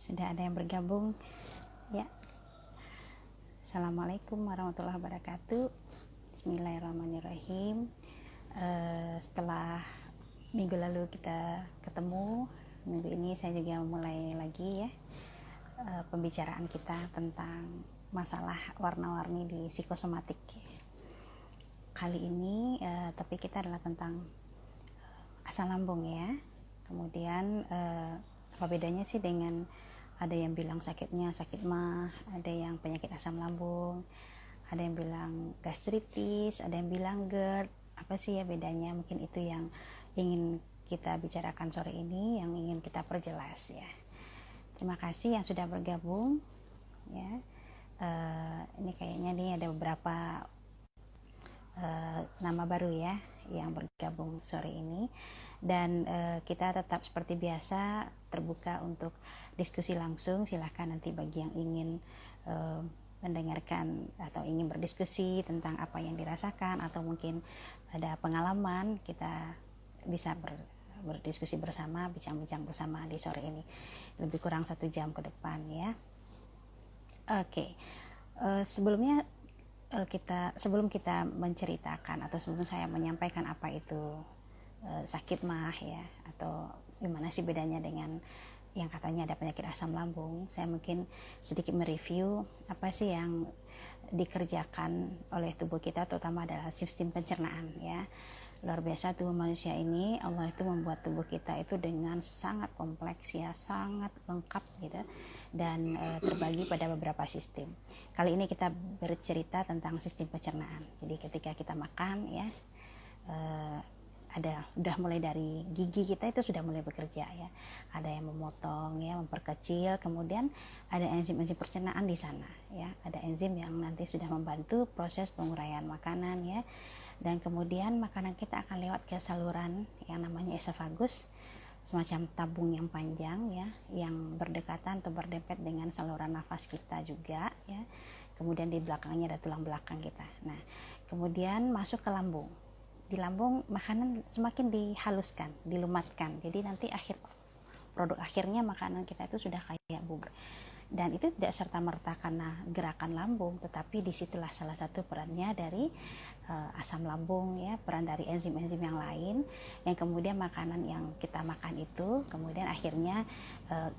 Sudah ada yang bergabung ya. Assalamualaikum warahmatullahi wabarakatuh. Bismillahirrahmanirrahim. Setelah minggu lalu kita ketemu, minggu ini saya juga mulai lagi ya pembicaraan kita tentang masalah warna-warni di psikosomatik. Kali ini topik kita adalah tentang asam lambung ya. Kemudian apa bedanya sih dengan ada yang bilang sakitnya sakit mah, ada yang penyakit asam lambung, ada yang bilang gastritis, ada yang bilang GERD. Apa sih ya bedanya? Mungkin itu yang ingin kita bicarakan sore ini, yang ingin kita perjelas ya. Terima kasih yang sudah bergabung ya. Ini kayaknya nih ada beberapa nama baru ya yang bergabung sore ini, dan kita tetap seperti biasa terbuka untuk diskusi langsung. Silahkan nanti bagi yang ingin mendengarkan atau ingin berdiskusi tentang apa yang dirasakan atau mungkin ada pengalaman, kita bisa berdiskusi bersama, bincang-bincang bersama di sore ini, lebih kurang 1 jam ke depan ya. Oke. Sebelum kita menceritakan atau sebelum saya menyampaikan apa itu sakit mah ya, atau gimana sih bedanya dengan yang katanya ada penyakit asam lambung, saya mungkin sedikit mereview apa sih yang dikerjakan oleh tubuh kita, terutama adalah sistem pencernaan ya. Luar biasa tubuh manusia ini, Allah itu membuat tubuh kita itu dengan sangat kompleks ya, sangat lengkap gitu, dan terbagi pada beberapa sistem. Kali ini kita bercerita tentang sistem pencernaan. Jadi ketika kita makan ya, udah mulai dari gigi kita itu sudah mulai bekerja ya. Ada yang memotong ya, memperkecil, kemudian ada enzim-enzim pencernaan di sana ya. Ada enzim yang nanti sudah membantu proses penguraian makanan ya. Dan kemudian makanan kita akan lewat ke saluran yang namanya esofagus, semacam tabung yang panjang ya, yang berdekatan atau berdempet dengan saluran nafas kita juga ya. Kemudian di belakangnya ada tulang belakang kita. Nah, kemudian masuk ke lambung. Di lambung makanan semakin dihaluskan, dilumatkan. Jadi nanti produk akhirnya makanan kita itu sudah kayak bubur. Dan itu tidak serta-merta karena gerakan lambung, tetapi disitulah salah satu perannya dari asam lambung ya, peran dari enzim-enzim yang lain, yang kemudian makanan yang kita makan itu kemudian akhirnya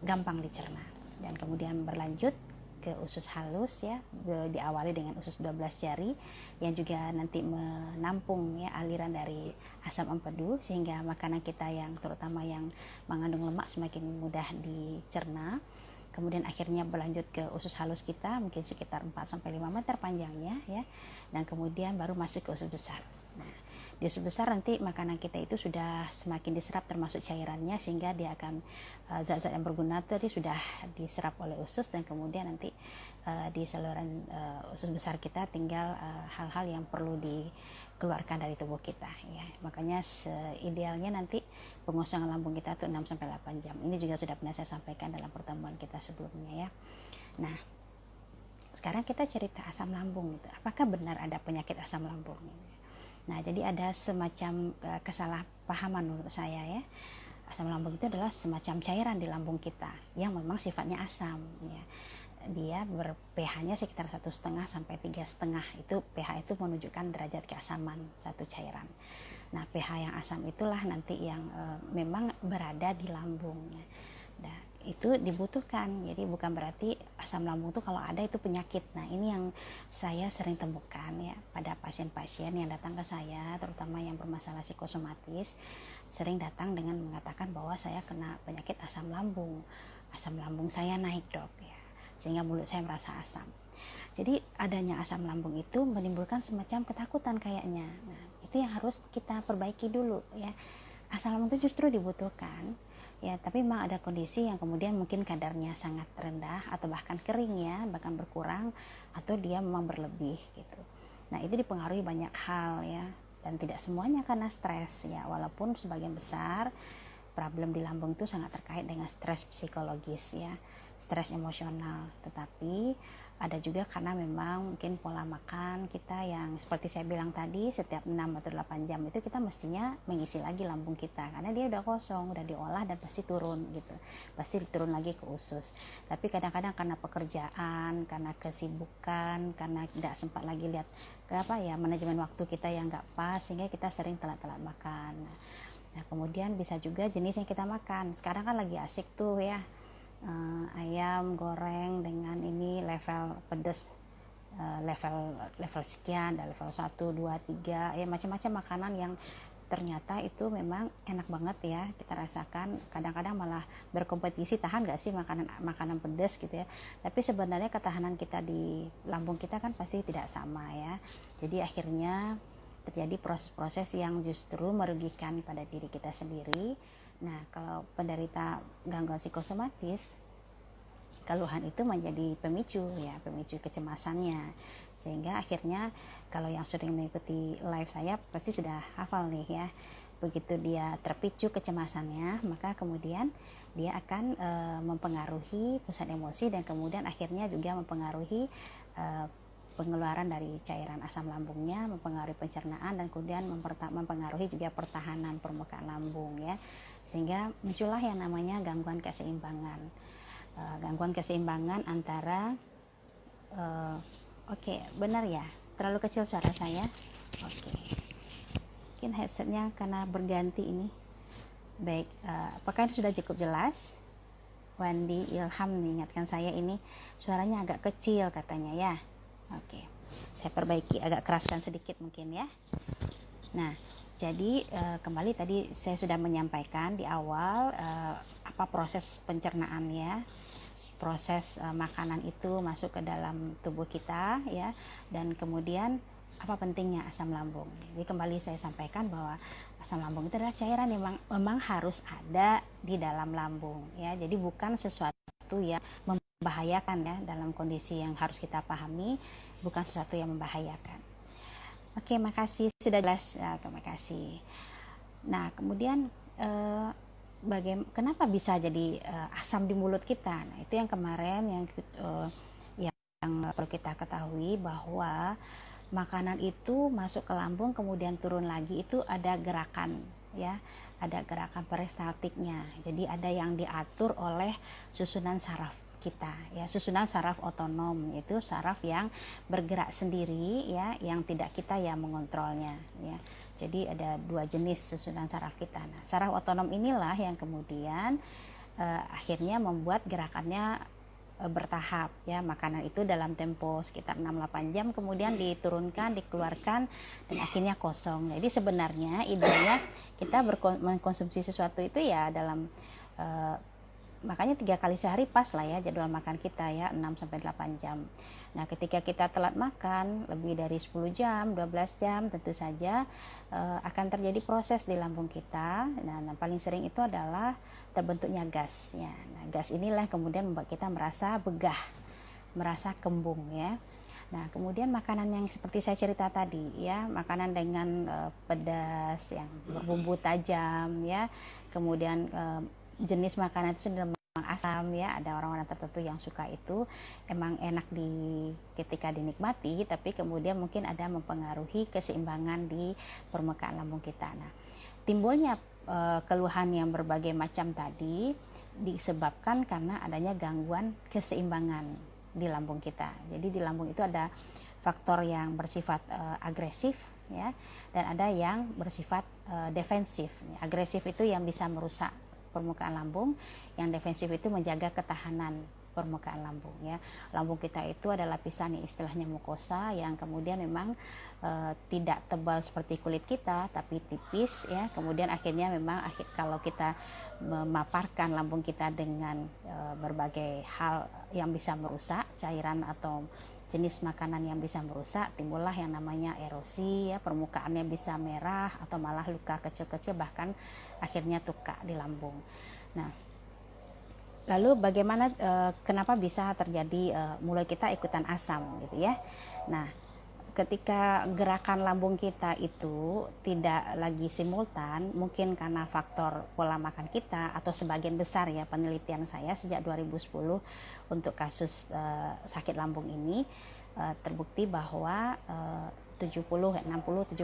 gampang dicerna, dan kemudian berlanjut ke usus halus ya, diawali dengan usus 12 jari yang juga nanti menampung ya aliran dari asam empedu, sehingga makanan kita yang terutama yang mengandung lemak semakin mudah dicerna. Kemudian akhirnya berlanjut ke usus halus kita, mungkin sekitar 4-5 meter panjangnya ya, dan kemudian baru masuk ke usus besar. Nah, di usus besar nanti makanan kita itu sudah semakin diserap termasuk cairannya, sehingga dia akan zat-zat yang berguna tadi sudah diserap oleh usus, dan kemudian nanti di saluran usus besar kita tinggal hal-hal yang perlu dikeluarkan dari tubuh kita ya. Makanya idealnya nanti pengosongan lambung kita itu 6-8 jam. Ini juga sudah pernah saya sampaikan dalam pertemuan kita sebelumnya ya. Nah, sekarang kita cerita asam lambung gitu. Apakah benar ada penyakit asam lambung? Nah, jadi ada semacam kesalahpahaman menurut saya ya. Asam lambung itu adalah semacam cairan di lambung kita yang memang sifatnya asam ya. Dia pH-nya sekitar 1,5 sampai 3,5. Itu pH itu menunjukkan derajat keasaman satu cairan. Nah, pH yang asam itulah nanti yang memang berada di lambung. Nah, itu dibutuhkan. Jadi bukan berarti asam lambung itu kalau ada itu penyakit. Nah, ini yang saya sering temukan ya pada pasien-pasien yang datang ke saya, terutama yang bermasalah psikosomatis, sering datang dengan mengatakan bahwa saya kena penyakit asam lambung. Asam lambung saya naik, Dok ya, sehingga mulut saya merasa asam. Jadi adanya asam lambung itu menimbulkan semacam ketakutan kayaknya. Nah, itu yang harus kita perbaiki dulu ya. Asam lambung itu justru dibutuhkan ya, tapi memang ada kondisi yang kemudian mungkin kadarnya sangat rendah atau bahkan kering ya, bahkan berkurang, atau dia memang berlebih gitu. Nah, itu dipengaruhi banyak hal ya, dan tidak semuanya karena stres ya, walaupun sebagian besar problem di lambung itu sangat terkait dengan stres psikologis ya, stres emosional. Tetapi ada juga karena memang mungkin pola makan kita yang seperti saya bilang tadi, setiap 6 atau 8 jam itu kita mestinya mengisi lagi lambung kita, karena dia udah kosong, udah diolah dan pasti turun gitu, pasti turun lagi ke usus. Tapi kadang-kadang karena pekerjaan, karena kesibukan, karena tidak sempat lagi lihat manajemen waktu kita yang nggak pas, sehingga kita sering telat-telat makan. Nah kemudian bisa juga jenis yang kita makan. Sekarang kan lagi asik tuh ya, ayam goreng dengan ini level pedas, level sekian, ada level 1, 2, 3 ya, macam-macam makanan yang ternyata itu memang enak banget ya kita rasakan. Kadang-kadang malah berkompetisi, tahan gak sih makanan pedas gitu ya. Tapi sebenarnya ketahanan kita di lambung kita kan pasti tidak sama ya. Jadi akhirnya terjadi proses-proses yang justru merugikan pada diri kita sendiri. Nah, kalau penderita gangguan psikosomatis, keluhan itu menjadi pemicu kecemasannya, sehingga akhirnya kalau yang sering mengikuti live saya pasti sudah hafal nih ya, begitu dia terpicu kecemasannya, maka kemudian dia akan mempengaruhi pusat emosi dan kemudian akhirnya juga mempengaruhi pengeluaran dari cairan asam lambungnya, mempengaruhi pencernaan dan kemudian mempengaruhi juga pertahanan permukaan lambung ya, sehingga muncullah yang namanya gangguan keseimbangan. Gangguan keseimbangan antara benar ya, terlalu kecil suara saya. Mungkin headsetnya karena berganti ini. Baik, apakah ini sudah cukup jelas? Wendy Ilham mengingatkan saya ini suaranya agak kecil katanya ya. Saya perbaiki, agak keraskan sedikit mungkin ya. Nah, jadi kembali tadi saya sudah menyampaikan di awal apa proses pencernaannya, proses makanan itu masuk ke dalam tubuh kita ya, dan kemudian apa pentingnya asam lambung. Jadi kembali saya sampaikan bahwa asam lambung itu adalah cairan yang memang harus ada di dalam lambung ya. Jadi bukan sesuatu yang membahayakan ya, dalam kondisi yang harus kita pahami, bukan sesuatu yang membahayakan. Makasih sudah jelas. Terima kasih. Nah, kemudian kenapa bisa jadi asam di mulut kita? Nah, itu yang kemarin yang perlu kita ketahui, bahwa makanan itu masuk ke lambung kemudian turun lagi, itu ada gerakan ya, ada gerakan peristaltiknya. Jadi ada yang diatur oleh susunan saraf kita ya, susunan saraf otonom, itu saraf yang bergerak sendiri ya, yang tidak kita yang mengontrolnya ya. Jadi ada dua jenis susunan saraf kita. Nah, saraf otonom inilah yang kemudian akhirnya membuat gerakannya bertahap ya. Makanan itu dalam tempo sekitar 6-8 jam kemudian diturunkan, dikeluarkan, dan akhirnya kosong. Jadi sebenarnya idenya kita mengkonsumsi sesuatu itu ya dalam makanya 3 kali sehari pas lah ya jadwal makan kita ya, 6-8 jam. Nah, ketika kita telat makan lebih dari 10 jam, 12 jam, tentu saja akan terjadi proses di lambung kita. Nah, paling sering itu adalah terbentuknya gas ya. Nah, gas inilah kemudian membuat kita merasa begah, merasa kembung ya. Nah, kemudian makanan yang seperti saya cerita tadi ya, makanan dengan pedas yang berbumbu tajam ya, kemudian jenis makanan itu sudah memang asam ya, ada orang-orang tertentu yang suka itu, emang enak ketika dinikmati, tapi kemudian mungkin ada mempengaruhi keseimbangan di permukaan lambung kita. Nah, timbulnya keluhan yang berbagai macam tadi disebabkan karena adanya gangguan keseimbangan di lambung kita. Jadi di lambung itu ada faktor yang bersifat agresif ya, dan ada yang bersifat defensif. Agresif itu yang bisa merusak permukaan lambung, yang defensif itu menjaga ketahanan permukaan lambung ya. Lambung kita itu ada lapisan yang istilahnya mukosa, yang kemudian memang tidak tebal seperti kulit kita, tapi tipis ya. Kemudian akhirnya memang kalau kita memaparkan lambung kita dengan berbagai hal yang bisa merusak, cairan atau jenis makanan yang bisa merusak, timbullah yang namanya erosi ya, permukaannya bisa merah atau malah luka kecil-kecil, bahkan akhirnya tukak di lambung. Nah, lalu bagaimana kenapa bisa terjadi mulai kita ikutan asam gitu ya. Nah, ketika gerakan lambung kita itu tidak lagi simultan, mungkin karena faktor pola makan kita atau sebagian besar ya, penelitian saya sejak 2010 untuk kasus sakit lambung ini terbukti bahwa 60-70%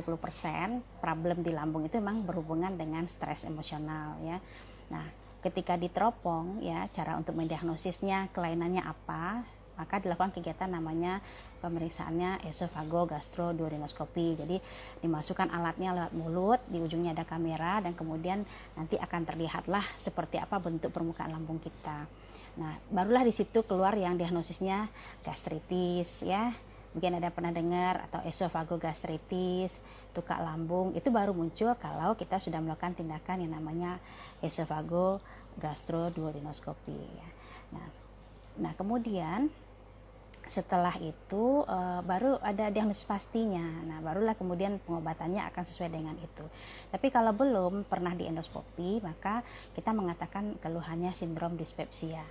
problem di lambung itu memang berhubungan dengan stres emosional ya. Nah, ketika diteropong ya, cara untuk mendiagnosisnya kelainannya apa, maka dilakukan kegiatan namanya pemeriksaannya esophagogastroduodenoskopi. Jadi dimasukkan alatnya lewat mulut, di ujungnya ada kamera, dan kemudian nanti akan terlihatlah seperti apa bentuk permukaan lambung kita. Nah, barulah di situ keluar yang diagnosisnya gastritis ya. Mungkin ada pernah dengar, atau esophagogastritis, tukak lambung. Itu baru muncul kalau kita sudah melakukan tindakan yang namanya esophagogastroduodenoskopi ya. Nah, kemudian setelah itu baru ada diagnosis pastinya. Nah, barulah kemudian pengobatannya akan sesuai dengan itu. Tapi kalau belum pernah di endoskopi, maka kita mengatakan keluhannya sindrom dispepsia.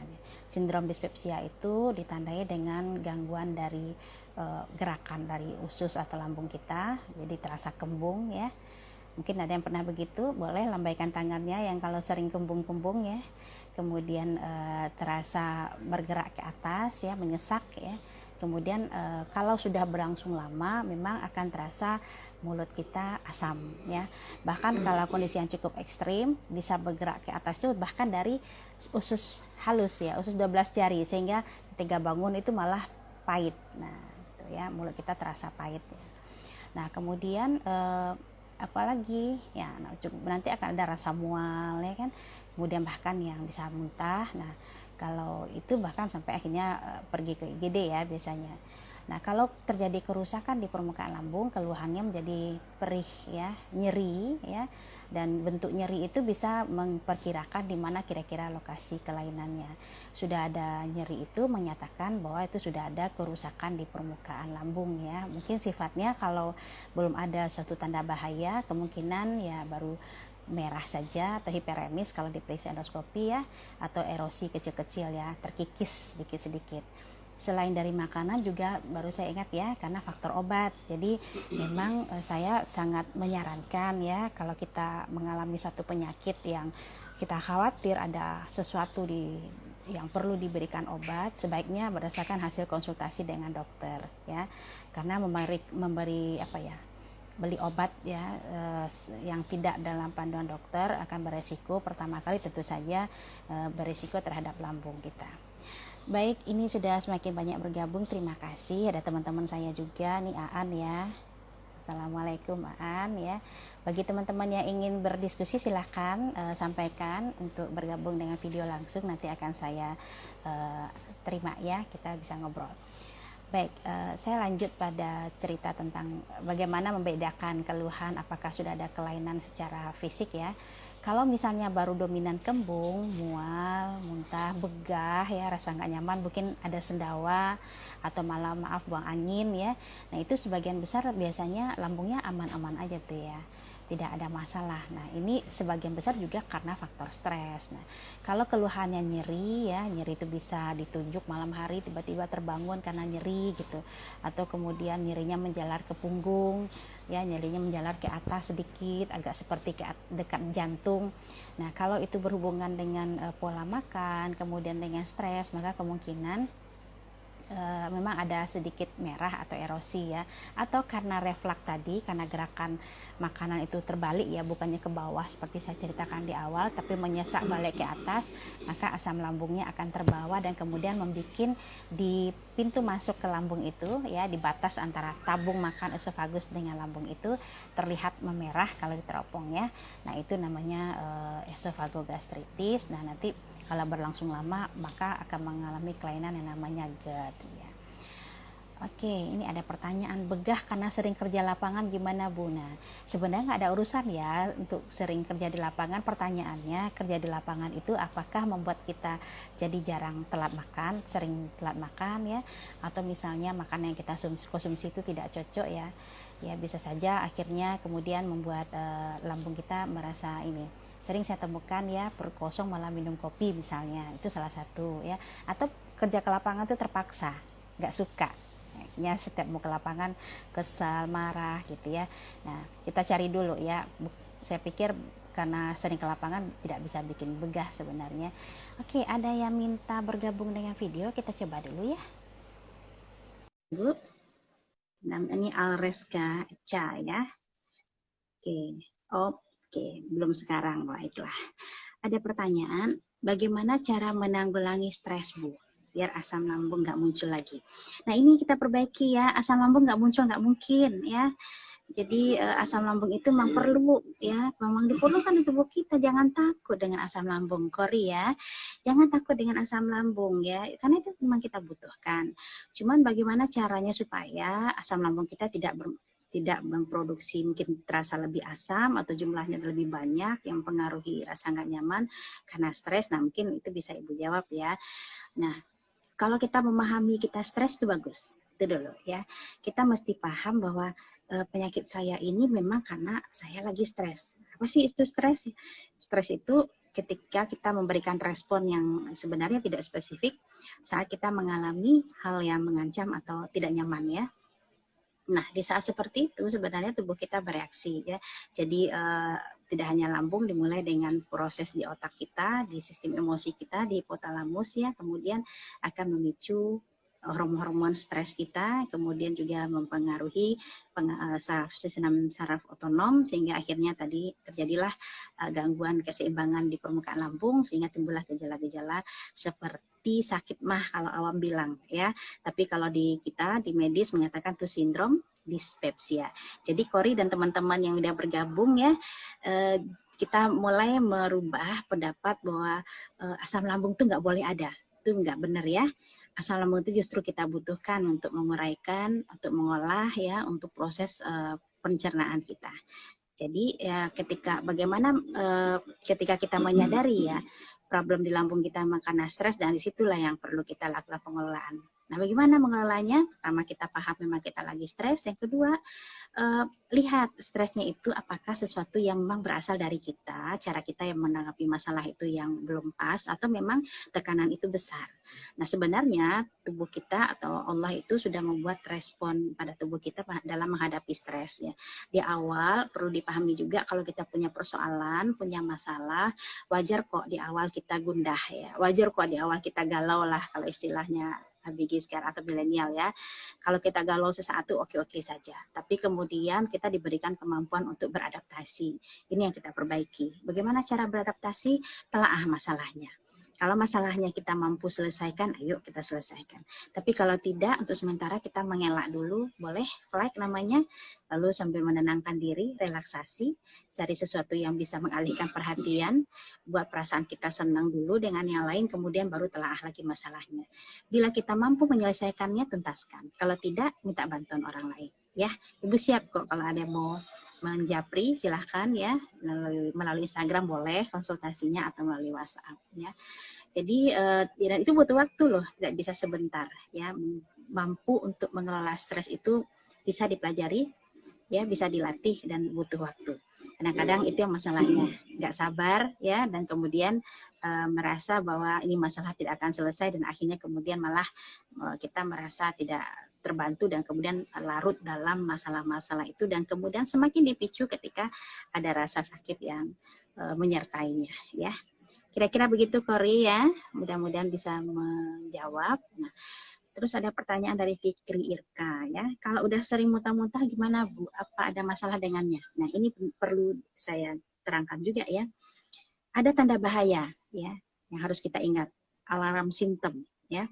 Sindrom dispepsia itu ditandai dengan gangguan dari gerakan dari usus atau lambung kita, jadi terasa kembung ya. Mungkin ada yang pernah begitu, boleh lambaikan tangannya yang kalau sering kembung-kembung ya. Kemudian terasa bergerak ke atas ya, menyesak ya. Kemudian kalau sudah berlangsung lama memang akan terasa mulut kita asam ya. Bahkan kalau kondisi yang cukup ekstrim bisa bergerak ke atas itu bahkan dari usus halus ya, usus 12 jari, sehingga ketika bangun itu malah pahit. Nah, itu ya, mulut kita terasa pahit ya. Nah, kemudian apalagi ya, nanti akan ada rasa mual ya kan, kemudian bahkan yang bisa muntah. Nah, kalau itu bahkan sampai akhirnya pergi ke IGD ya biasanya. Nah, kalau terjadi kerusakan di permukaan lambung, keluhannya menjadi perih ya, nyeri ya, dan bentuk nyeri itu bisa memperkirakan di mana kira-kira lokasi kelainannya. Sudah ada nyeri itu menyatakan bahwa itu sudah ada kerusakan di permukaan lambung ya. Mungkin sifatnya kalau belum ada suatu tanda bahaya, kemungkinan ya baru merah saja atau hiperemis kalau diperiksa endoskopi ya, atau erosi kecil-kecil ya, terkikis sedikit-sedikit. Selain dari makanan juga baru saya ingat ya, karena faktor obat. Jadi memang saya sangat menyarankan ya, kalau kita mengalami satu penyakit yang kita khawatir ada sesuatu yang perlu diberikan obat, sebaiknya berdasarkan hasil konsultasi dengan dokter ya. Karena memberi apa ya, beli obat ya yang tidak dalam panduan dokter akan beresiko, pertama kali tentu saja beresiko terhadap lambung kita. Baik, ini sudah semakin banyak bergabung, terima kasih. Ada teman-teman saya juga nih, Aan ya. Assalamualaikum Aan ya. Bagi teman-teman yang ingin berdiskusi silahkan sampaikan untuk bergabung dengan video langsung, nanti akan saya terima ya, kita bisa ngobrol. Baik, saya lanjut pada cerita tentang bagaimana membedakan keluhan apakah sudah ada kelainan secara fisik ya. Kalau misalnya baru dominan kembung, mual, muntah, begah ya, rasa nggak nyaman, mungkin ada sendawa atau malah buang angin ya. Nah, itu sebagian besar biasanya lambungnya aman-aman aja tuh ya, tidak ada masalah. Nah, ini sebagian besar juga karena faktor stres. Nah, kalau keluhannya nyeri ya, nyeri itu bisa ditunjuk malam hari, tiba-tiba terbangun karena nyeri gitu, atau kemudian nyerinya menjalar ke punggung ya, nyerinya menjalar ke atas sedikit, agak seperti ke dekat jantung. Nah, kalau itu berhubungan dengan pola makan, kemudian dengan stres, maka kemungkinan memang ada sedikit merah atau erosi ya, atau karena refleks tadi, karena gerakan makanan itu terbalik ya, bukannya ke bawah seperti saya ceritakan di awal, tapi menyesak balik ke atas, maka asam lambungnya akan terbawa dan kemudian membuat di pintu masuk ke lambung itu ya, di batas antara tabung makan esofagus dengan lambung itu terlihat memerah kalau diteropong ya. Nah, itu namanya esophagogastritis. Nah, nanti kalau berlangsung lama maka akan mengalami kelainan yang namanya GERD ya. Oke, ini ada pertanyaan, begah karena sering kerja lapangan gimana Bu? Nah, sebenarnya nggak ada urusan ya untuk sering kerja di lapangan. Pertanyaannya, kerja di lapangan itu apakah membuat kita jadi jarang telat makan, sering telat makan ya, atau misalnya makanan yang kita konsumsi itu tidak cocok ya. Ya, bisa saja akhirnya kemudian membuat lambung kita merasa ini. Sering saya temukan ya, perut kosong malah minum kopi misalnya, itu salah satu ya. Atau kerja ke lapangan itu terpaksa, nggak suka Ya, setiap mau ke lapangan kesal, marah gitu ya. Nah, kita cari dulu ya. Saya pikir karena sering ke lapangan tidak bisa bikin begah sebenarnya. Oke, ada yang minta bergabung dengan video, kita coba dulu ya. Bu, ini Alreska Cha ya. Oke, belum sekarang, baiklah. Ada pertanyaan, bagaimana cara menanggulangi stres, Bu? Biar asam lambung nggak muncul lagi. Nah, ini kita perbaiki ya, asam lambung nggak muncul nggak mungkin ya. Jadi asam lambung itu memang perlu ya, memang diperlukan di tubuh kita. Jangan takut dengan asam lambung, Kori ya. Jangan takut dengan asam lambung ya, karena itu memang kita butuhkan. Cuman bagaimana caranya supaya asam lambung kita tidak memproduksi mungkin terasa lebih asam atau jumlahnya lebih banyak yang mempengaruhi rasa nggak nyaman karena stres. Nah, mungkin itu bisa Ibu jawab ya. Nah, kalau kita memahami kita stres itu bagus. Itu dulu ya. Kita mesti paham bahwa penyakit saya ini memang karena saya lagi stres. Apa sih itu stres? Stres itu ketika kita memberikan respon yang sebenarnya tidak spesifik saat kita mengalami hal yang mengancam atau tidak nyaman ya. Nah, di saat seperti itu sebenarnya tubuh kita bereaksi ya. Jadi tidak hanya lambung, dimulai dengan proses di otak kita, di sistem emosi kita, di hipotalamus ya, kemudian akan memicu hormon-hormon stres kita, kemudian juga mempengaruhi sistem saraf otonom sehingga akhirnya tadi terjadilah gangguan keseimbangan di permukaan lambung sehingga timbullah gejala-gejala seperti sakit mah kalau awam bilang ya. Tapi kalau di kita di medis menyatakan itu sindrom dispepsia. Jadi Kori dan teman-teman yang udah bergabung ya, kita mulai merubah pendapat bahwa asam lambung itu nggak boleh ada. Itu nggak benar ya. Asam lambung itu justru kita butuhkan untuk menguraikan, untuk mengolah ya, untuk proses pencernaan kita. Jadi ya ketika kita menyadari ya problem di lambung kita karena stres, dan disitulah yang perlu kita lakukan pengelolaan. Nah, bagaimana mengelolanya? Pertama, kita paham memang kita lagi stres. Yang kedua, lihat stresnya itu apakah sesuatu yang memang berasal dari kita, cara kita yang menanggapi masalah itu yang belum pas, atau memang tekanan itu besar. Nah, sebenarnya tubuh kita atau Allah itu sudah membuat respon pada tubuh kita dalam menghadapi stres ya. Di awal perlu dipahami juga kalau kita punya persoalan, punya masalah, wajar kok di awal kita gundah ya. Wajar kok di awal kita galau lah kalau istilahnya ABG sekarang atau milenial ya. Kalau kita galau sesaat itu oke-oke saja. Tapi kemudian kita diberikan kemampuan untuk beradaptasi. Ini yang kita perbaiki. Bagaimana cara beradaptasi? Telaah masalahnya. Kalau masalahnya kita mampu selesaikan, ayo kita selesaikan. Tapi kalau tidak, untuk sementara kita mengelak dulu, boleh flag namanya, lalu sambil menenangkan diri, relaksasi, cari sesuatu yang bisa mengalihkan perhatian, buat perasaan kita senang dulu dengan yang lain, kemudian baru telaah lagi masalahnya. Bila kita mampu menyelesaikannya, tuntaskan. Kalau tidak, minta bantuan orang lain. Ya, Ibu siap kok kalau ada yang mau menjapri, silahkan ya, melalui Instagram boleh konsultasinya atau melalui WhatsApp ya. Jadi itu butuh waktu loh, tidak bisa sebentar ya. Mampu untuk mengelola stres itu bisa dipelajari ya, bisa dilatih dan butuh waktu. Kadang-kadang itu yang masalahnya, nggak sabar ya, dan kemudian merasa bahwa ini masalah tidak akan selesai, dan akhirnya kemudian malah kita merasa tidak terbantu dan kemudian larut dalam masalah-masalah itu, dan kemudian semakin dipicu ketika ada rasa sakit yang menyertainya ya. Kira-kira begitu Kori ya, mudah-mudahan bisa menjawab. Nah, terus ada pertanyaan dari Fikri Irka ya, kalau udah sering muntah-muntah gimana Bu? Apa ada masalah dengannya? Nah, ini perlu saya terangkan juga ya. Ada tanda bahaya ya yang harus kita ingat, alarm simptom ya.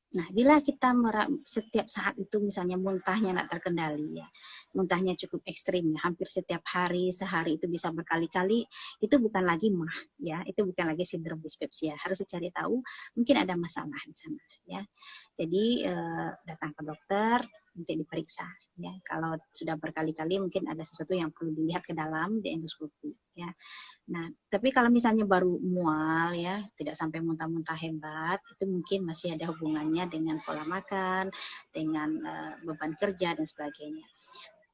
Nah, bila kita setiap saat itu misalnya muntahnya nggak terkendali ya, muntahnya cukup ekstrim ya, hampir setiap hari, sehari itu bisa berkali-kali, itu bukan lagi mah ya, itu bukan lagi sindrom dispepsia. Harus dicari tahu, mungkin ada masalah di sana ya. Jadi datang ke dokter untuk diperiksa ya. Kalau sudah berkali-kali mungkin ada sesuatu yang perlu dilihat ke dalam di endoskopi ya. Nah, tapi kalau misalnya baru mual ya, tidak sampai muntah-muntah hebat, itu mungkin masih ada hubungannya dengan pola makan, dengan beban kerja dan sebagainya.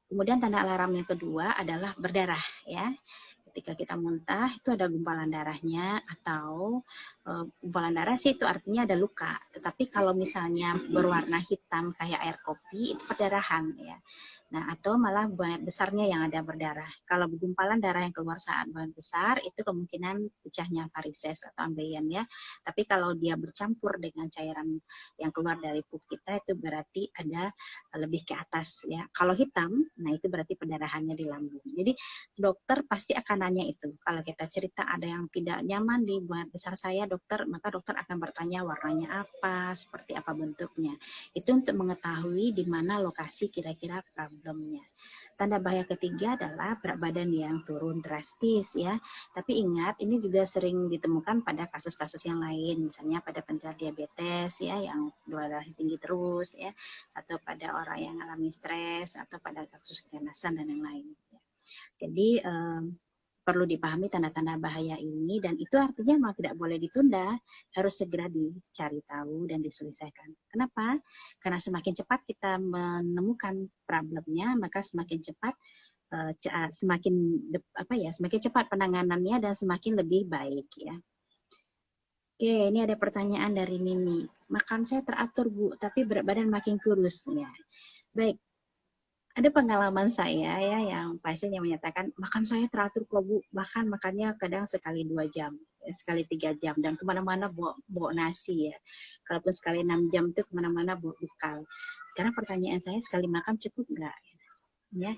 Kemudian tanda alarm yang kedua adalah berdarah ya. ketika kita muntah itu ada gumpalan darahnya, atau gumpalan darah sih itu artinya ada luka. Tetapi kalau misalnya berwarna hitam kayak air kopi itu perdarahan ya. Nah, atau malah buang air besarnya yang ada berdarah. Kalau gumpalan darah yang keluar saat buang air besar itu kemungkinan pecahnya varises atau ambeien ya. Tapi kalau dia bercampur dengan cairan yang keluar dari pup kita itu berarti ada lebih ke atas ya. Kalau hitam, nah itu berarti perdarahannya di lambung. Jadi dokter pasti akan nanya itu. Kalau kita cerita ada yang tidak nyaman di buang air besar saya dokter, maka dokter akan bertanya warnanya apa, seperti apa bentuknya. Itu untuk mengetahui di mana lokasi kira-kira problemnya. Tanda bahaya ketiga adalah berat badan yang turun drastis ya. Tapi ingat ini juga sering ditemukan pada kasus-kasus yang lain, misalnya pada penderita diabetes ya yang gula darah tinggi terus ya, atau pada orang yang alami stres, atau pada kasus keganasan dan yang lain. Jadi perlu dipahami tanda-tanda bahaya ini, dan itu artinya memang tidak boleh ditunda, harus segera dicari tahu dan diselesaikan. Kenapa? Karena semakin cepat kita menemukan problemnya, maka semakin cepat semakin cepat penanganannya dan semakin lebih baik ya. Oke, ini ada pertanyaan dari Mimi. Makan saya teratur Bu, tapi berat badan makin kurus ya. Baik. Ada pengalaman saya ya yang pasien yang menyatakan makan saya teratur kok Bu, bahkan makannya kadang sekali 2 jam, sekali 3 jam, dan kemana-mana bawa nasi ya. Kalaupun sekali 6 jam tuh kemana-mana bawa bekal. Sekarang pertanyaan saya, sekali makan cukup nggak? Ya,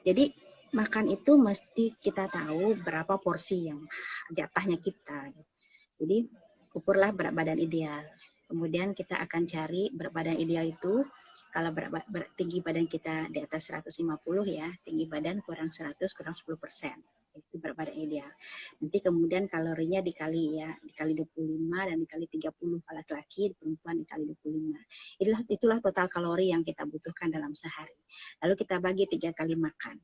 jadi makan itu mesti kita tahu berapa porsi yang jatahnya kita. Jadi ukurlah berat badan ideal. Kemudian kita akan cari berat badan ideal itu. Kalau tinggi badan kita di atas 150 ya, tinggi badan kurang 100 kurang 10%. Itu berat badan ideal. Nanti kemudian kalorinya dikali ya, dikali 25 dan dikali 30 kalau laki-laki, perempuan dikali 25. Itulah total kalori yang kita butuhkan dalam sehari. Lalu kita bagi 3 kali makan.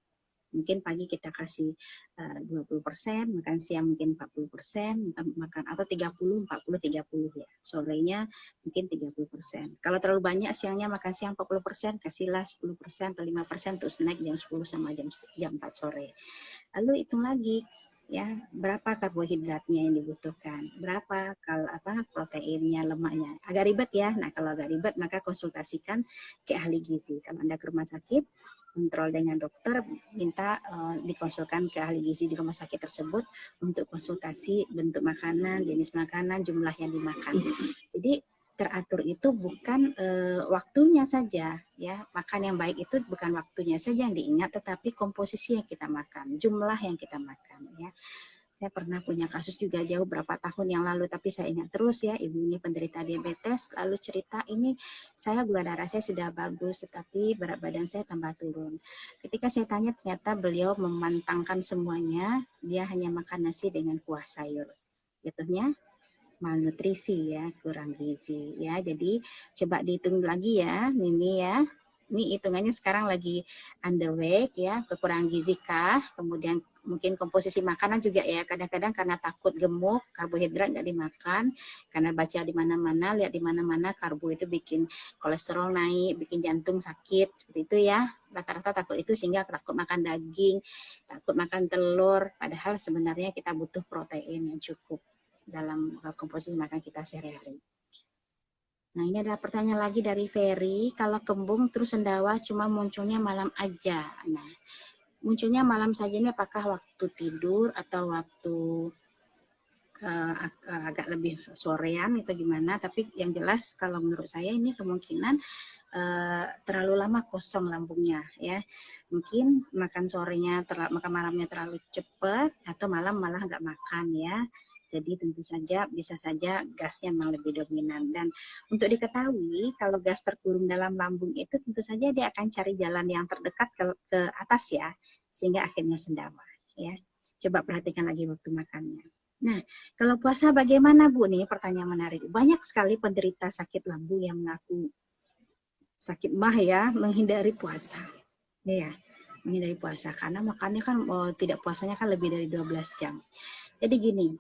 Mungkin pagi kita kasih 20%, makan siang mungkin 40%, makan atau 30, 40, 30 ya. Sorenya mungkin 30%. Kalau terlalu banyak siangnya makan siang 40%, kasihlah 10% atau 5% untuk snack jam 10 sama jam 4 sore. Lalu hitung lagi ya, berapa karbohidratnya yang dibutuhkan, berapa proteinnya, lemaknya. Agak ribet ya. Nah, kalau agak ribet maka konsultasikan ke ahli gizi. Kalau Anda ke rumah sakit, kontrol dengan dokter, minta dikonsulkan ke ahli gizi di rumah sakit tersebut untuk konsultasi bentuk makanan, jenis makanan, jumlah yang dimakan. Jadi teratur itu bukan waktunya saja ya. Makan yang baik itu bukan waktunya saja yang diingat, tetapi komposisi yang kita makan, jumlah yang kita makan ya. Saya pernah punya kasus juga jauh berapa tahun yang lalu, tapi saya ingat terus ya, ibu ini penderita diabetes, lalu cerita ini saya gula darah saya sudah bagus, tetapi berat badan saya tambah turun. Ketika saya tanya, ternyata beliau memantangkan semuanya, dia hanya makan nasi dengan kuah sayur. Jatuhnya malnutrisi ya, kurang gizi ya. Jadi coba dihitung lagi ya, Mimi ya. Ini hitungannya sekarang lagi underweight ya, kekurangan gizi kah, kemudian mungkin komposisi makanan juga ya. Kadang-kadang karena takut gemuk, karbohidrat nggak dimakan, karena baca di mana-mana, lihat di mana-mana karbo itu bikin kolesterol naik, bikin jantung sakit, seperti itu ya. Rata-rata takut itu sehingga takut makan daging, takut makan telur, padahal sebenarnya kita butuh protein yang cukup dalam komposisi makan kita sehari-hari. Nah, ini ada pertanyaan lagi dari Ferry, kalau kembung terus sendawa cuma munculnya malam aja. Nah, munculnya malam saja ini apakah waktu tidur atau waktu agak lebih sorean itu gimana? Tapi yang jelas kalau menurut saya ini kemungkinan terlalu lama kosong lambungnya ya. Mungkin makan sorenya, makan malamnya terlalu cepat, atau malam malah nggak makan ya. Jadi tentu saja bisa saja gasnya memang lebih dominan. Dan untuk diketahui kalau gas terkurung dalam lambung itu tentu saja dia akan cari jalan yang terdekat ke atas ya, sehingga akhirnya sendawa ya. Coba perhatikan lagi waktu makannya. Nah, kalau puasa bagaimana Bu? Nih pertanyaan menarik. Banyak sekali penderita sakit lambung yang mengaku sakit mah ya, menghindari puasa. Ya, menghindari puasa karena makannya kan tidak puasanya kan lebih dari 12 jam. Jadi gini,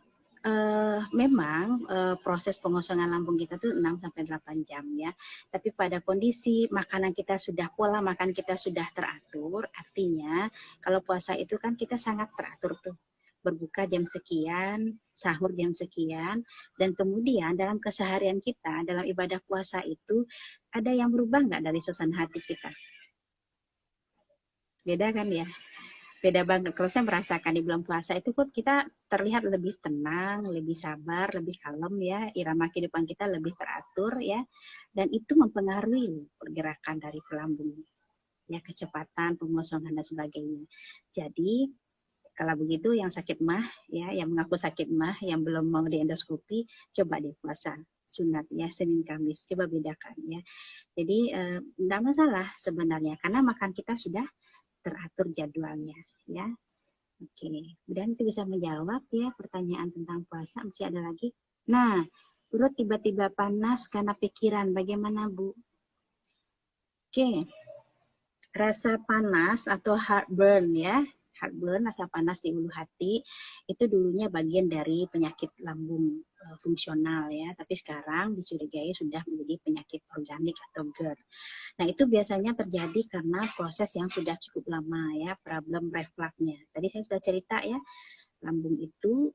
memang proses pengosongan lambung kita tuh 6-8 jam ya. Tapi pada kondisi makanan kita sudah, pola makan kita sudah teratur, artinya kalau puasa itu kan kita sangat teratur tuh. berbuka jam sekian, sahur jam sekian, dan kemudian dalam keseharian kita, dalam ibadah puasa itu, ada yang berubah nggak dari suasana hati kita? Beda kan ya? Beda banget. Kalau saya merasakan di bulan puasa itu kok kita terlihat lebih tenang, lebih sabar, lebih kalem ya, irama kehidupan kita lebih teratur ya, dan itu mempengaruhi pergerakan dari lambung ya, kecepatan, pengosongan dan sebagainya. Jadi kalau begitu yang sakit mah ya, yang mengaku sakit mah, yang belum mau diendoskopi, coba deh puasa sunat ya, Senin Kamis, coba bedakan ya. Jadi enggak masalah sebenarnya karena makan kita sudah teratur jadwalnya ya. Oke, kemudian itu bisa menjawab ya pertanyaan tentang puasa. Masih ada lagi? Nah, perut tiba-tiba panas karena pikiran, bagaimana Bu? Oke, rasa panas atau heartburn ya, heartburn, rasa panas di ulu hati, itu dulunya bagian dari penyakit lambung fungsional ya, tapi sekarang dicurigai sudah menjadi penyakit organik atau GERD. Nah, itu biasanya terjadi karena proses yang sudah cukup lama ya, problem refluksnya. Tadi saya sudah cerita ya, lambung itu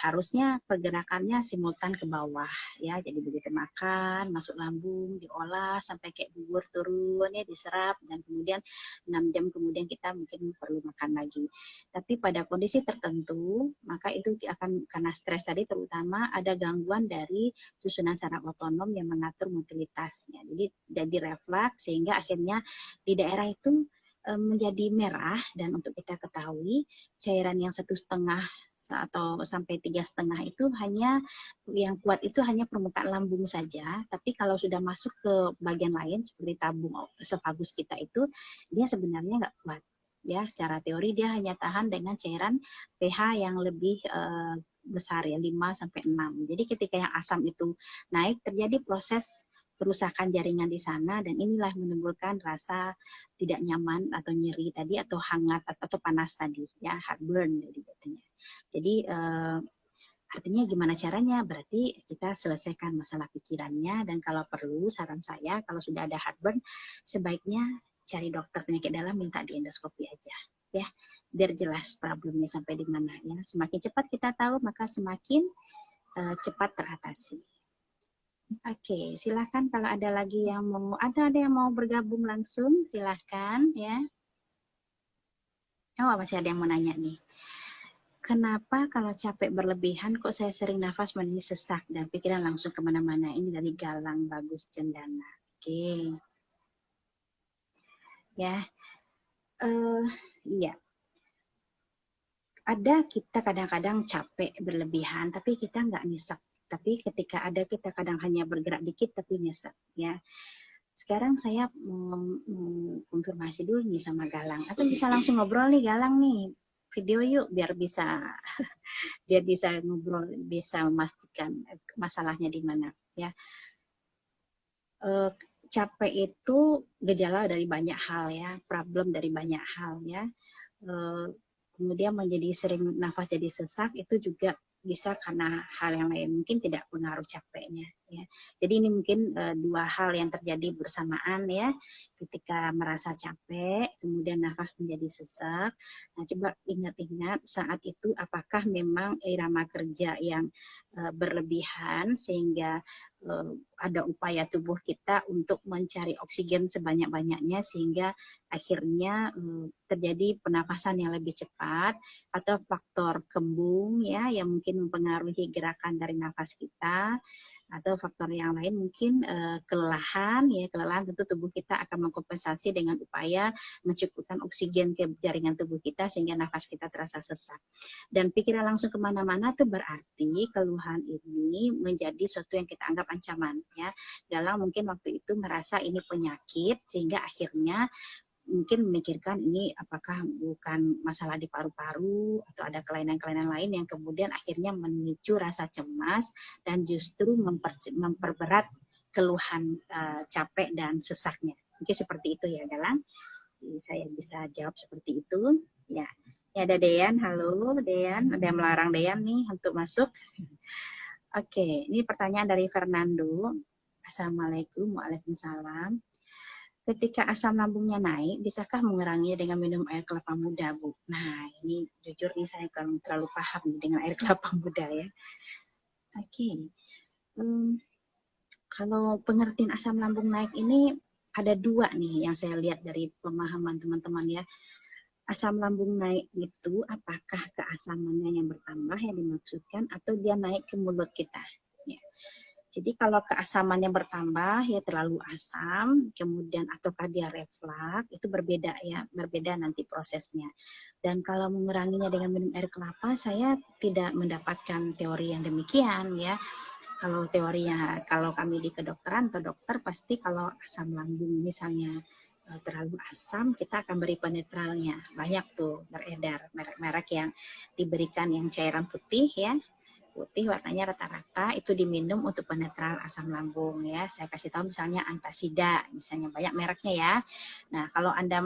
harusnya pergerakannya simultan ke bawah ya, jadi begitu makan masuk lambung, diolah sampai kayak bubur turun ya, diserap, dan kemudian 6 jam kemudian kita mungkin perlu makan lagi. Tapi pada kondisi tertentu maka itu akan karena stres tadi, terutama ada gangguan dari susunan saraf otonom yang mengatur motilitasnya, jadi refleks, sehingga akhirnya di daerah itu menjadi merah. Dan untuk kita ketahui, cairan yang 1,5 atau sampai 3,5 itu hanya yang kuat itu hanya permukaan lambung saja, tapi kalau sudah masuk ke bagian lain seperti tabung esofagus kita itu, dia sebenarnya nggak kuat ya. Secara teori dia hanya tahan dengan cairan pH yang lebih besar ya, 5-6. Jadi ketika yang asam itu naik, terjadi proses kerusakan jaringan di sana, dan inilah menimbulkan rasa tidak nyaman atau nyeri tadi, atau hangat atau panas tadi ya, heartburn jadi katanya. Jadi artinya gimana caranya? Berarti kita selesaikan masalah pikirannya, dan kalau perlu saran saya kalau sudah ada heartburn sebaiknya cari dokter penyakit dalam, minta diendoskopi aja ya, biar jelas problemnya sampai di mana ya. Semakin cepat kita tahu maka semakin cepat teratasi. Oke, silahkan kalau ada lagi yang mau, ada yang mau bergabung langsung, silahkan ya. Oh, masih ada yang mau nanya nih. Kenapa kalau capek berlebihan kok saya sering nafas menjadi sesak dan pikiran langsung kemana-mana? Ini dari Galang Bagus Cendana. Oke. Ya, iya. Ada kita kadang-kadang capek berlebihan, tapi kita nggak nyesek. Tapi ketika ada kita kadang hanya bergerak dikit tapi nyesek ya. Sekarang saya konfirmasi dulu nih sama Galang, atau bisa langsung ngobrol nih Galang nih, video yuk biar bisa ngobrol, bisa memastikan masalahnya di mana ya. Capek itu gejala dari banyak hal ya, problem dari banyak hal ya. Kemudian menjadi sering nafas jadi sesak itu juga bisa karena hal yang lain, mungkin tidak pengaruh capeknya ya. Jadi ini mungkin dua hal yang terjadi bersamaan ya, ketika merasa capek kemudian nafas menjadi sesak. Nah, coba ingat-ingat saat itu apakah memang irama kerja yang berlebihan sehingga ada upaya tubuh kita untuk mencari oksigen sebanyak-banyaknya sehingga akhirnya terjadi pernafasan yang lebih cepat, atau faktor kembung ya yang mungkin mempengaruhi gerakan dari nafas kita, atau faktor yang lain mungkin kelelahan ya. Kelelahan tentu tubuh kita akan mengkompensasi dengan upaya mencukupkan oksigen ke jaringan tubuh kita sehingga nafas kita terasa sesak. Dan pikiran langsung kemana-mana itu berarti keluhan ini menjadi sesuatu yang kita anggap ancaman ya. Galang mungkin waktu itu merasa ini penyakit sehingga akhirnya mungkin memikirkan ini apakah bukan masalah di paru-paru atau ada kelainan-kelainan lain yang kemudian akhirnya memicu rasa cemas dan justru memperberat keluhan capek dan sesaknya. Mungkin seperti itu ya Galang. Saya bisa jawab seperti itu ya. Ya, ada Dean, halo Dean, ada yang melarang Dean nih untuk masuk. Oke, ini pertanyaan dari Fernando. Assalamualaikum, waalaikumsalam. ketika asam lambungnya naik, bisakah menguranginya dengan minum air kelapa muda, Bu? Nah, ini jujur nih saya kurang terlalu paham dengan air kelapa muda ya. Oke. Kalau pengertian asam lambung naik ini ada dua nih yang saya lihat dari pemahaman teman-teman ya. Asam lambung naik itu apakah keasamannya yang bertambah yang dimaksudkan atau dia naik ke mulut kita. Ya. Jadi kalau keasamannya bertambah ya terlalu asam, kemudian ataukah dia reflux, itu berbeda ya, berbeda nanti prosesnya. Dan kalau menguranginya dengan minum air kelapa, saya tidak mendapatkan teori yang demikian ya. Kalau teorinya, kalau kami di kedokteran atau dokter pasti kalau asam lambung misalnya terlalu asam, kita akan beri penetralnya. Banyak tuh beredar merek-merek yang diberikan yang cairan putih ya, putih warnanya rata-rata itu diminum untuk penetral asam lambung ya. Saya kasih tahu misalnya Antasida, misalnya banyak mereknya ya. Nah kalau Anda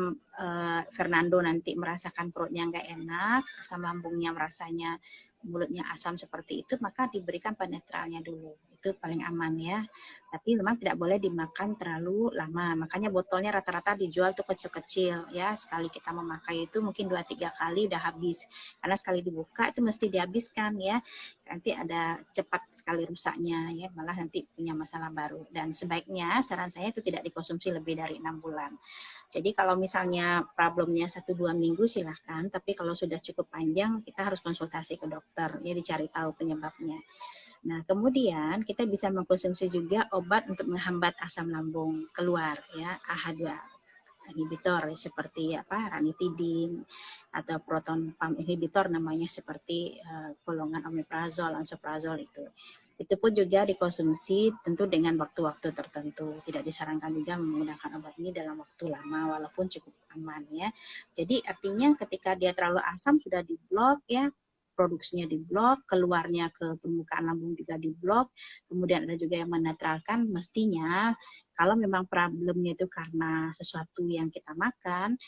Fernando nanti merasakan perutnya nggak enak, asam lambungnya merasanya mulutnya asam seperti itu, maka diberikan penetralnya dulu. Itu paling aman ya. Tapi memang tidak boleh dimakan terlalu lama. Makanya botolnya rata-rata dijual tuh kecil-kecil ya. Sekali kita memakai itu mungkin 2-3 kali udah habis. Karena sekali dibuka itu mesti dihabiskan ya. Nanti ada cepat sekali rusaknya ya, malah nanti punya masalah baru. Dan sebaiknya saran saya itu tidak dikonsumsi lebih dari 6 bulan. Jadi kalau misalnya problemnya 1-2 minggu silahkan, tapi kalau sudah cukup panjang kita harus konsultasi ke dokter ya, dicari tahu penyebabnya. Nah, kemudian kita bisa mengkonsumsi juga obat untuk menghambat asam lambung keluar ya, AH2 inhibitor seperti ranitidin atau proton pump inhibitor namanya, seperti golongan omeprazol, lansoprazol itu. Itu pun juga dikonsumsi tentu dengan waktu-waktu tertentu. Tidak disarankan juga menggunakan obat ini dalam waktu lama walaupun cukup aman ya. Jadi artinya ketika dia terlalu asam sudah diblok ya, produksinya diblok, keluarnya ke permukaan lambung juga diblok, kemudian ada juga yang menetralkan. Mestinya kalau memang problemnya itu karena sesuatu yang kita makan,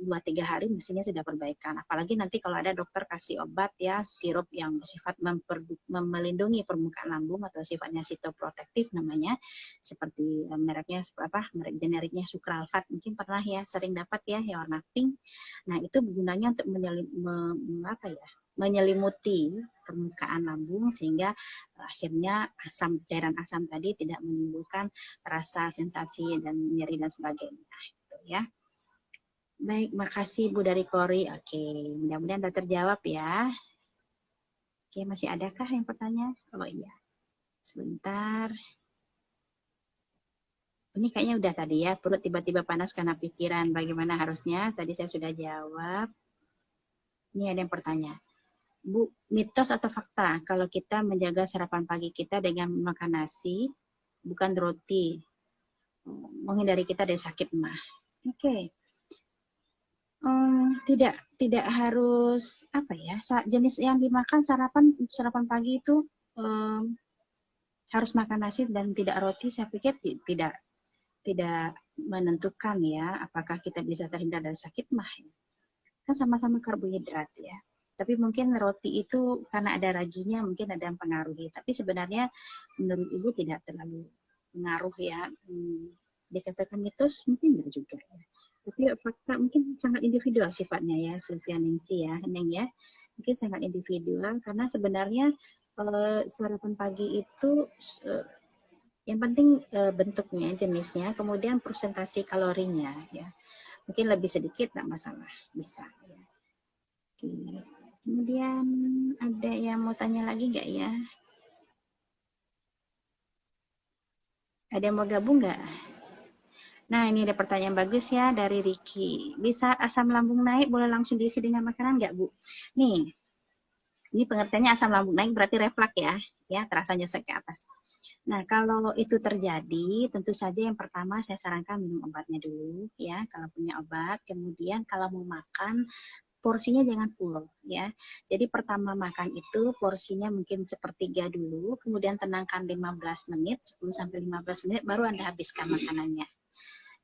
2-3 hari mestinya sudah perbaikan. Apalagi nanti kalau ada dokter kasih obat ya, sirup yang bersifat melindungi permukaan lambung atau sifatnya sitoprotektif namanya, seperti mereknya merek generiknya Sukralfat, mungkin pernah ya sering dapat ya yang warna pink. Nah, itu gunanya untuk menyelimuti permukaan lambung sehingga akhirnya cairan asam tadi tidak menimbulkan rasa, sensasi dan nyeri dan sebagainya gitu ya. Baik, makasih Bu dari Kori. Oke, mudah-mudahan sudah terjawab ya. Oke, masih adakah yang bertanya? Oh iya, sebentar. Ini kayaknya udah tadi ya, perut tiba-tiba panas karena pikiran. Bagaimana harusnya? Tadi saya sudah jawab. Ini ada yang bertanya. Bu, mitos atau fakta kalau kita menjaga sarapan pagi kita dengan makan nasi, bukan roti, menghindari kita dari sakit mah? Oke. Tidak harus jenis yang dimakan sarapan pagi itu harus makan nasi dan tidak roti. Saya pikir tidak menentukan ya apakah kita bisa terhindar dari sakit mah. Kan sama-sama karbohidrat ya. Tapi mungkin roti itu karena ada raginya mungkin ada yang pengaruhi. Tapi sebenarnya menurut Ibu tidak terlalu pengaruh ya. Dikatakan mitos mungkin enggak juga ya. Tapi fakta mungkin sangat individual sifatnya ya, Sylvia Ningsi ya, Neng ya. Mungkin sangat individual karena sebenarnya sarapan pagi itu yang penting bentuknya, jenisnya, kemudian presentasi kalorinya ya. Mungkin lebih sedikit enggak masalah, bisa ya. Oke. Kemudian ada yang mau tanya lagi nggak ya? Ada yang mau gabung nggak? Nah, ini ada pertanyaan bagus ya dari Ricky. Bisa asam lambung naik boleh langsung diisi dengan makanan nggak, Bu? Nih, ini pengertiannya asam lambung naik berarti reflux ya terasa nyesek ke atas. Nah, kalau itu terjadi, tentu saja yang pertama saya sarankan minum obatnya dulu ya, kalau punya obat. Kemudian kalau mau makan, porsinya jangan full ya. Jadi pertama makan itu porsinya mungkin sepertiga dulu, kemudian tenangkan 15 menit, 10-15 menit baru Anda habiskan makanannya.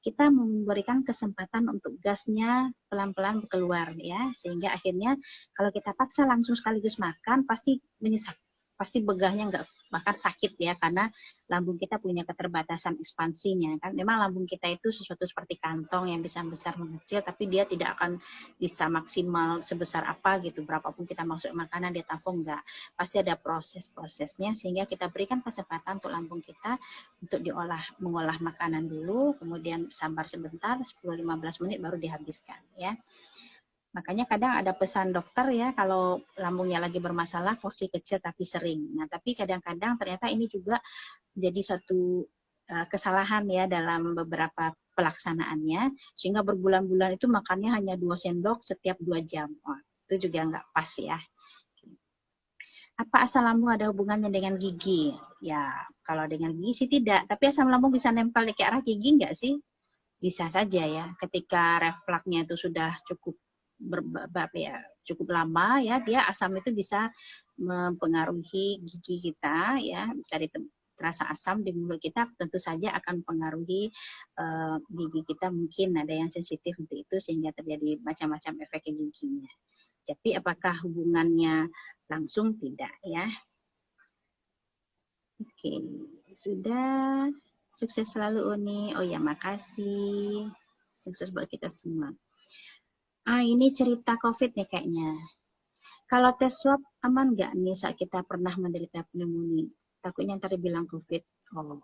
Kita memberikan kesempatan untuk gasnya pelan-pelan keluar ya, sehingga akhirnya kalau kita paksa langsung sekaligus makan pasti menyesal, pasti begahnya bahkan sakit ya, karena lambung kita punya keterbatasan ekspansinya kan. Memang lambung kita itu sesuatu seperti kantong yang bisa besar mengecil, tapi dia tidak akan bisa maksimal sebesar apa gitu, berapapun kita masuk makanan dia tampung, enggak, pasti ada proses-prosesnya, sehingga kita berikan kesempatan untuk lambung kita untuk mengolah makanan dulu, kemudian sabar sebentar 10-15 menit baru dihabiskan ya. Makanya kadang ada pesan dokter ya, kalau lambungnya lagi bermasalah, porsi kecil tapi sering. Nah, tapi kadang-kadang ternyata ini juga jadi suatu kesalahan ya dalam beberapa pelaksanaannya, sehingga berbulan-bulan itu makannya hanya 2 sendok setiap 2 jam. Oh, itu juga nggak pas ya. Apa asam lambung ada hubungannya dengan gigi? Ya, kalau dengan gigi sih tidak, tapi asam lambung bisa nempel ke arah gigi nggak sih? Bisa saja ya, ketika refluksnya itu sudah cukup lama ya, dia asam itu bisa mempengaruhi gigi kita ya, bisa terasa asam di mulut kita, tentu saja akan mempengaruhi gigi kita, mungkin ada yang sensitif untuk itu sehingga terjadi macam-macam efek ke giginya. Tapi apakah hubungannya langsung? Tidak ya. Oke, sudah. Sukses selalu Uni. Oh ya, makasih. Sukses buat kita semua. Ini cerita COVID nih kayaknya. Kalau tes swab aman nggak nih saat kita pernah menderita pneumonia? Takutnya ntar dibilang COVID. Oh,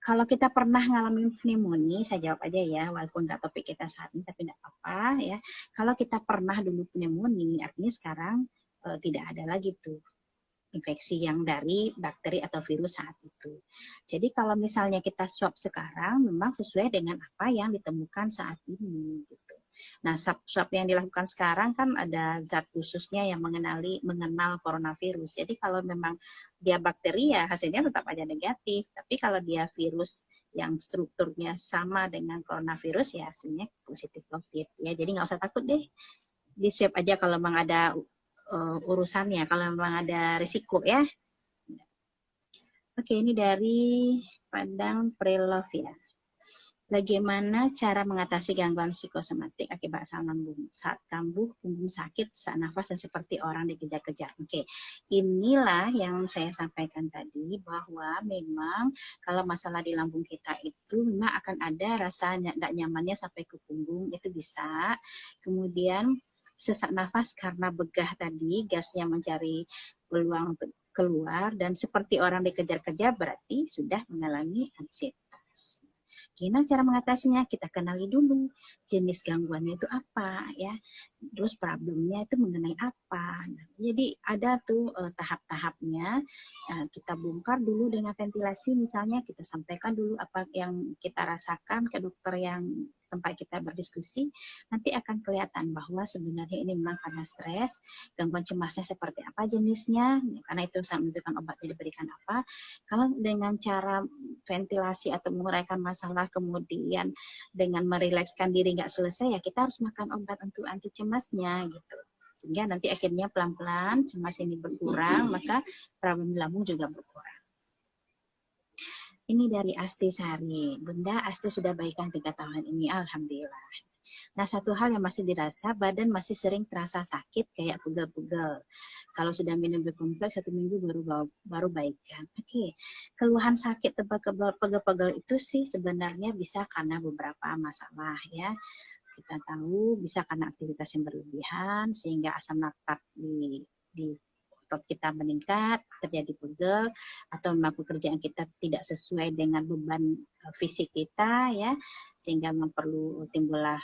kalau kita pernah ngalamin pneumonia, saya jawab aja ya, walaupun nggak topik kita saat ini, tapi nggak apa-apa ya. Kalau kita pernah dulu pneumonia, artinya sekarang tidak ada lagi tuh infeksi yang dari bakteri atau virus saat itu. Jadi kalau misalnya kita swab sekarang, memang sesuai dengan apa yang ditemukan saat ini. Gitu. Nah, swab yang dilakukan sekarang kan ada zat khususnya yang mengenal coronavirus. Jadi kalau memang dia bakteri ya hasilnya tetap aja negatif. Tapi kalau dia virus yang strukturnya sama dengan coronavirus ya hasilnya positif COVID. Ya, jadi nggak usah takut deh. Di swab aja kalau memang ada urusannya, kalau memang ada risiko ya. Oke, ini dari Padang Prelove ya. Bagaimana cara mengatasi gangguan psikosomatik akibat asam lambung saat kambuh, punggung sakit, sesak nafas, dan seperti orang dikejar-kejar? Oke, inilah yang saya sampaikan tadi, bahwa memang kalau masalah di lambung kita itu memang akan ada rasa tidak nyamannya sampai ke punggung, itu bisa. Kemudian sesak nafas karena begah tadi, gasnya mencari peluang untuk keluar, dan seperti orang dikejar-kejar berarti sudah mengalami ansietas. Gimana cara mengatasinya? Kita kenali dulu jenis gangguannya itu apa ya, terus problemnya itu mengenai apa. Nah, jadi ada tuh tahap-tahapnya. Kita bongkar dulu dengan ventilasi, misalnya kita sampaikan dulu apa yang kita rasakan ke dokter yang tempat kita berdiskusi, nanti akan kelihatan bahwa sebenarnya ini memang karena stres, gangguan cemasnya seperti apa jenisnya, karena itu sangat menentukan obatnya diberikan apa. Kalau dengan cara ventilasi atau menguraikan masalah, kemudian dengan merilekskan diri nggak selesai, ya kita harus makan obat untuk anti cemasnya gitu. Sehingga nanti akhirnya pelan-pelan cemas ini berkurang, maka problem lambung juga berkurang. Ini dari Asti Sari. Bunda, Asti sudah baikan 3 tahun ini, alhamdulillah. Nah, satu hal yang masih dirasa, badan masih sering terasa sakit, kayak pegel-pegel. Kalau sudah minum bikompleks 1 minggu baru baikan. Oke, keluhan sakit pegel-pegel itu sih sebenarnya bisa karena beberapa masalah ya. Kita tahu bisa karena aktivitas yang berlebihan, sehingga asam laktat di otot kita meningkat, terjadi pegel, atau memang pekerjaan kita tidak sesuai dengan beban fisik kita ya, sehingga memang perlu timbullah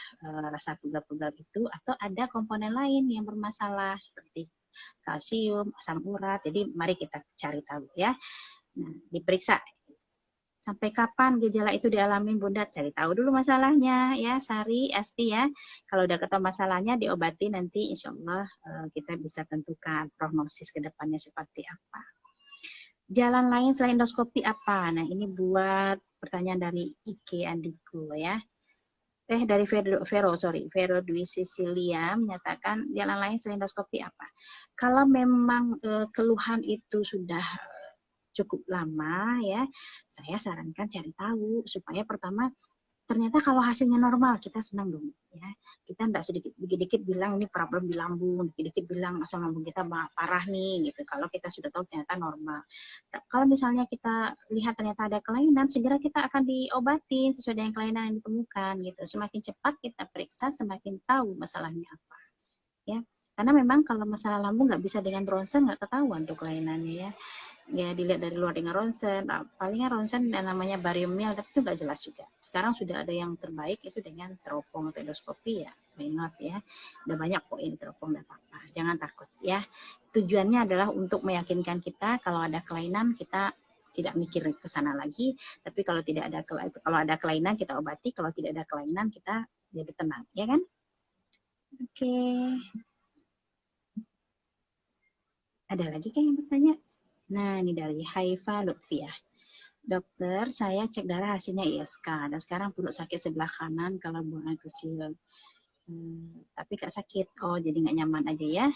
rasa pegel-pegel itu, atau ada komponen lain yang bermasalah seperti kalsium, asam urat. Jadi mari kita cari tahu ya. Nah, diperiksa sampai kapan gejala itu dialami Bunda, cari tahu dulu masalahnya ya, Sari, Asti ya. Kalau udah ketahui masalahnya, diobati, nanti insya Allah kita bisa tentukan prognosis ke depannya seperti apa. Jalan lain selain endoskopi apa? Nah, ini buat pertanyaan dari Ike Andiko ya. Dari Vero Dwi Sicilia menyatakan jalan lain selain endoskopi apa? Kalau memang keluhan itu sudah cukup lama ya, saya sarankan cari tahu supaya pertama ternyata kalau hasilnya normal, kita senang dong ya. Kita enggak sedikit-sedikit bilang ini problem di lambung, dikit-dikit bilang asam lambung kita parah nih gitu. Kalau kita sudah tahu ternyata normal. Kalau misalnya kita lihat ternyata ada kelainan, segera kita akan diobati sesuai dengan kelainan yang ditemukan gitu. Semakin cepat kita periksa, semakin tahu masalahnya apa. Ya, karena memang kalau masalah lambung nggak bisa dengan ronsen, nggak ketahuan tuh kelainannya ya dilihat dari luar dengan ronsen. Nah, palingnya ronsen dan namanya barium tapi itu nggak jelas juga. Sekarang sudah ada yang terbaik itu dengan teropong atau endoskopi ya, why not ya. Udah banyak kok ini teropong, nggak apa-apa. Jangan takut ya. Tujuannya adalah untuk meyakinkan kita kalau ada kelainan kita tidak mikir ke sana lagi. Tapi kalau ada kelainan kita obati, kalau tidak ada kelainan kita jadi tenang, ya kan? Oke. Ada lagi kan yang bertanya? Nah, ini dari Haifa Lutfiah. Dokter, saya cek darah hasilnya ISK dan sekarang perut sakit sebelah kanan kalau buang air kecil. Tapi gak sakit. Oh, jadi gak nyaman aja ya.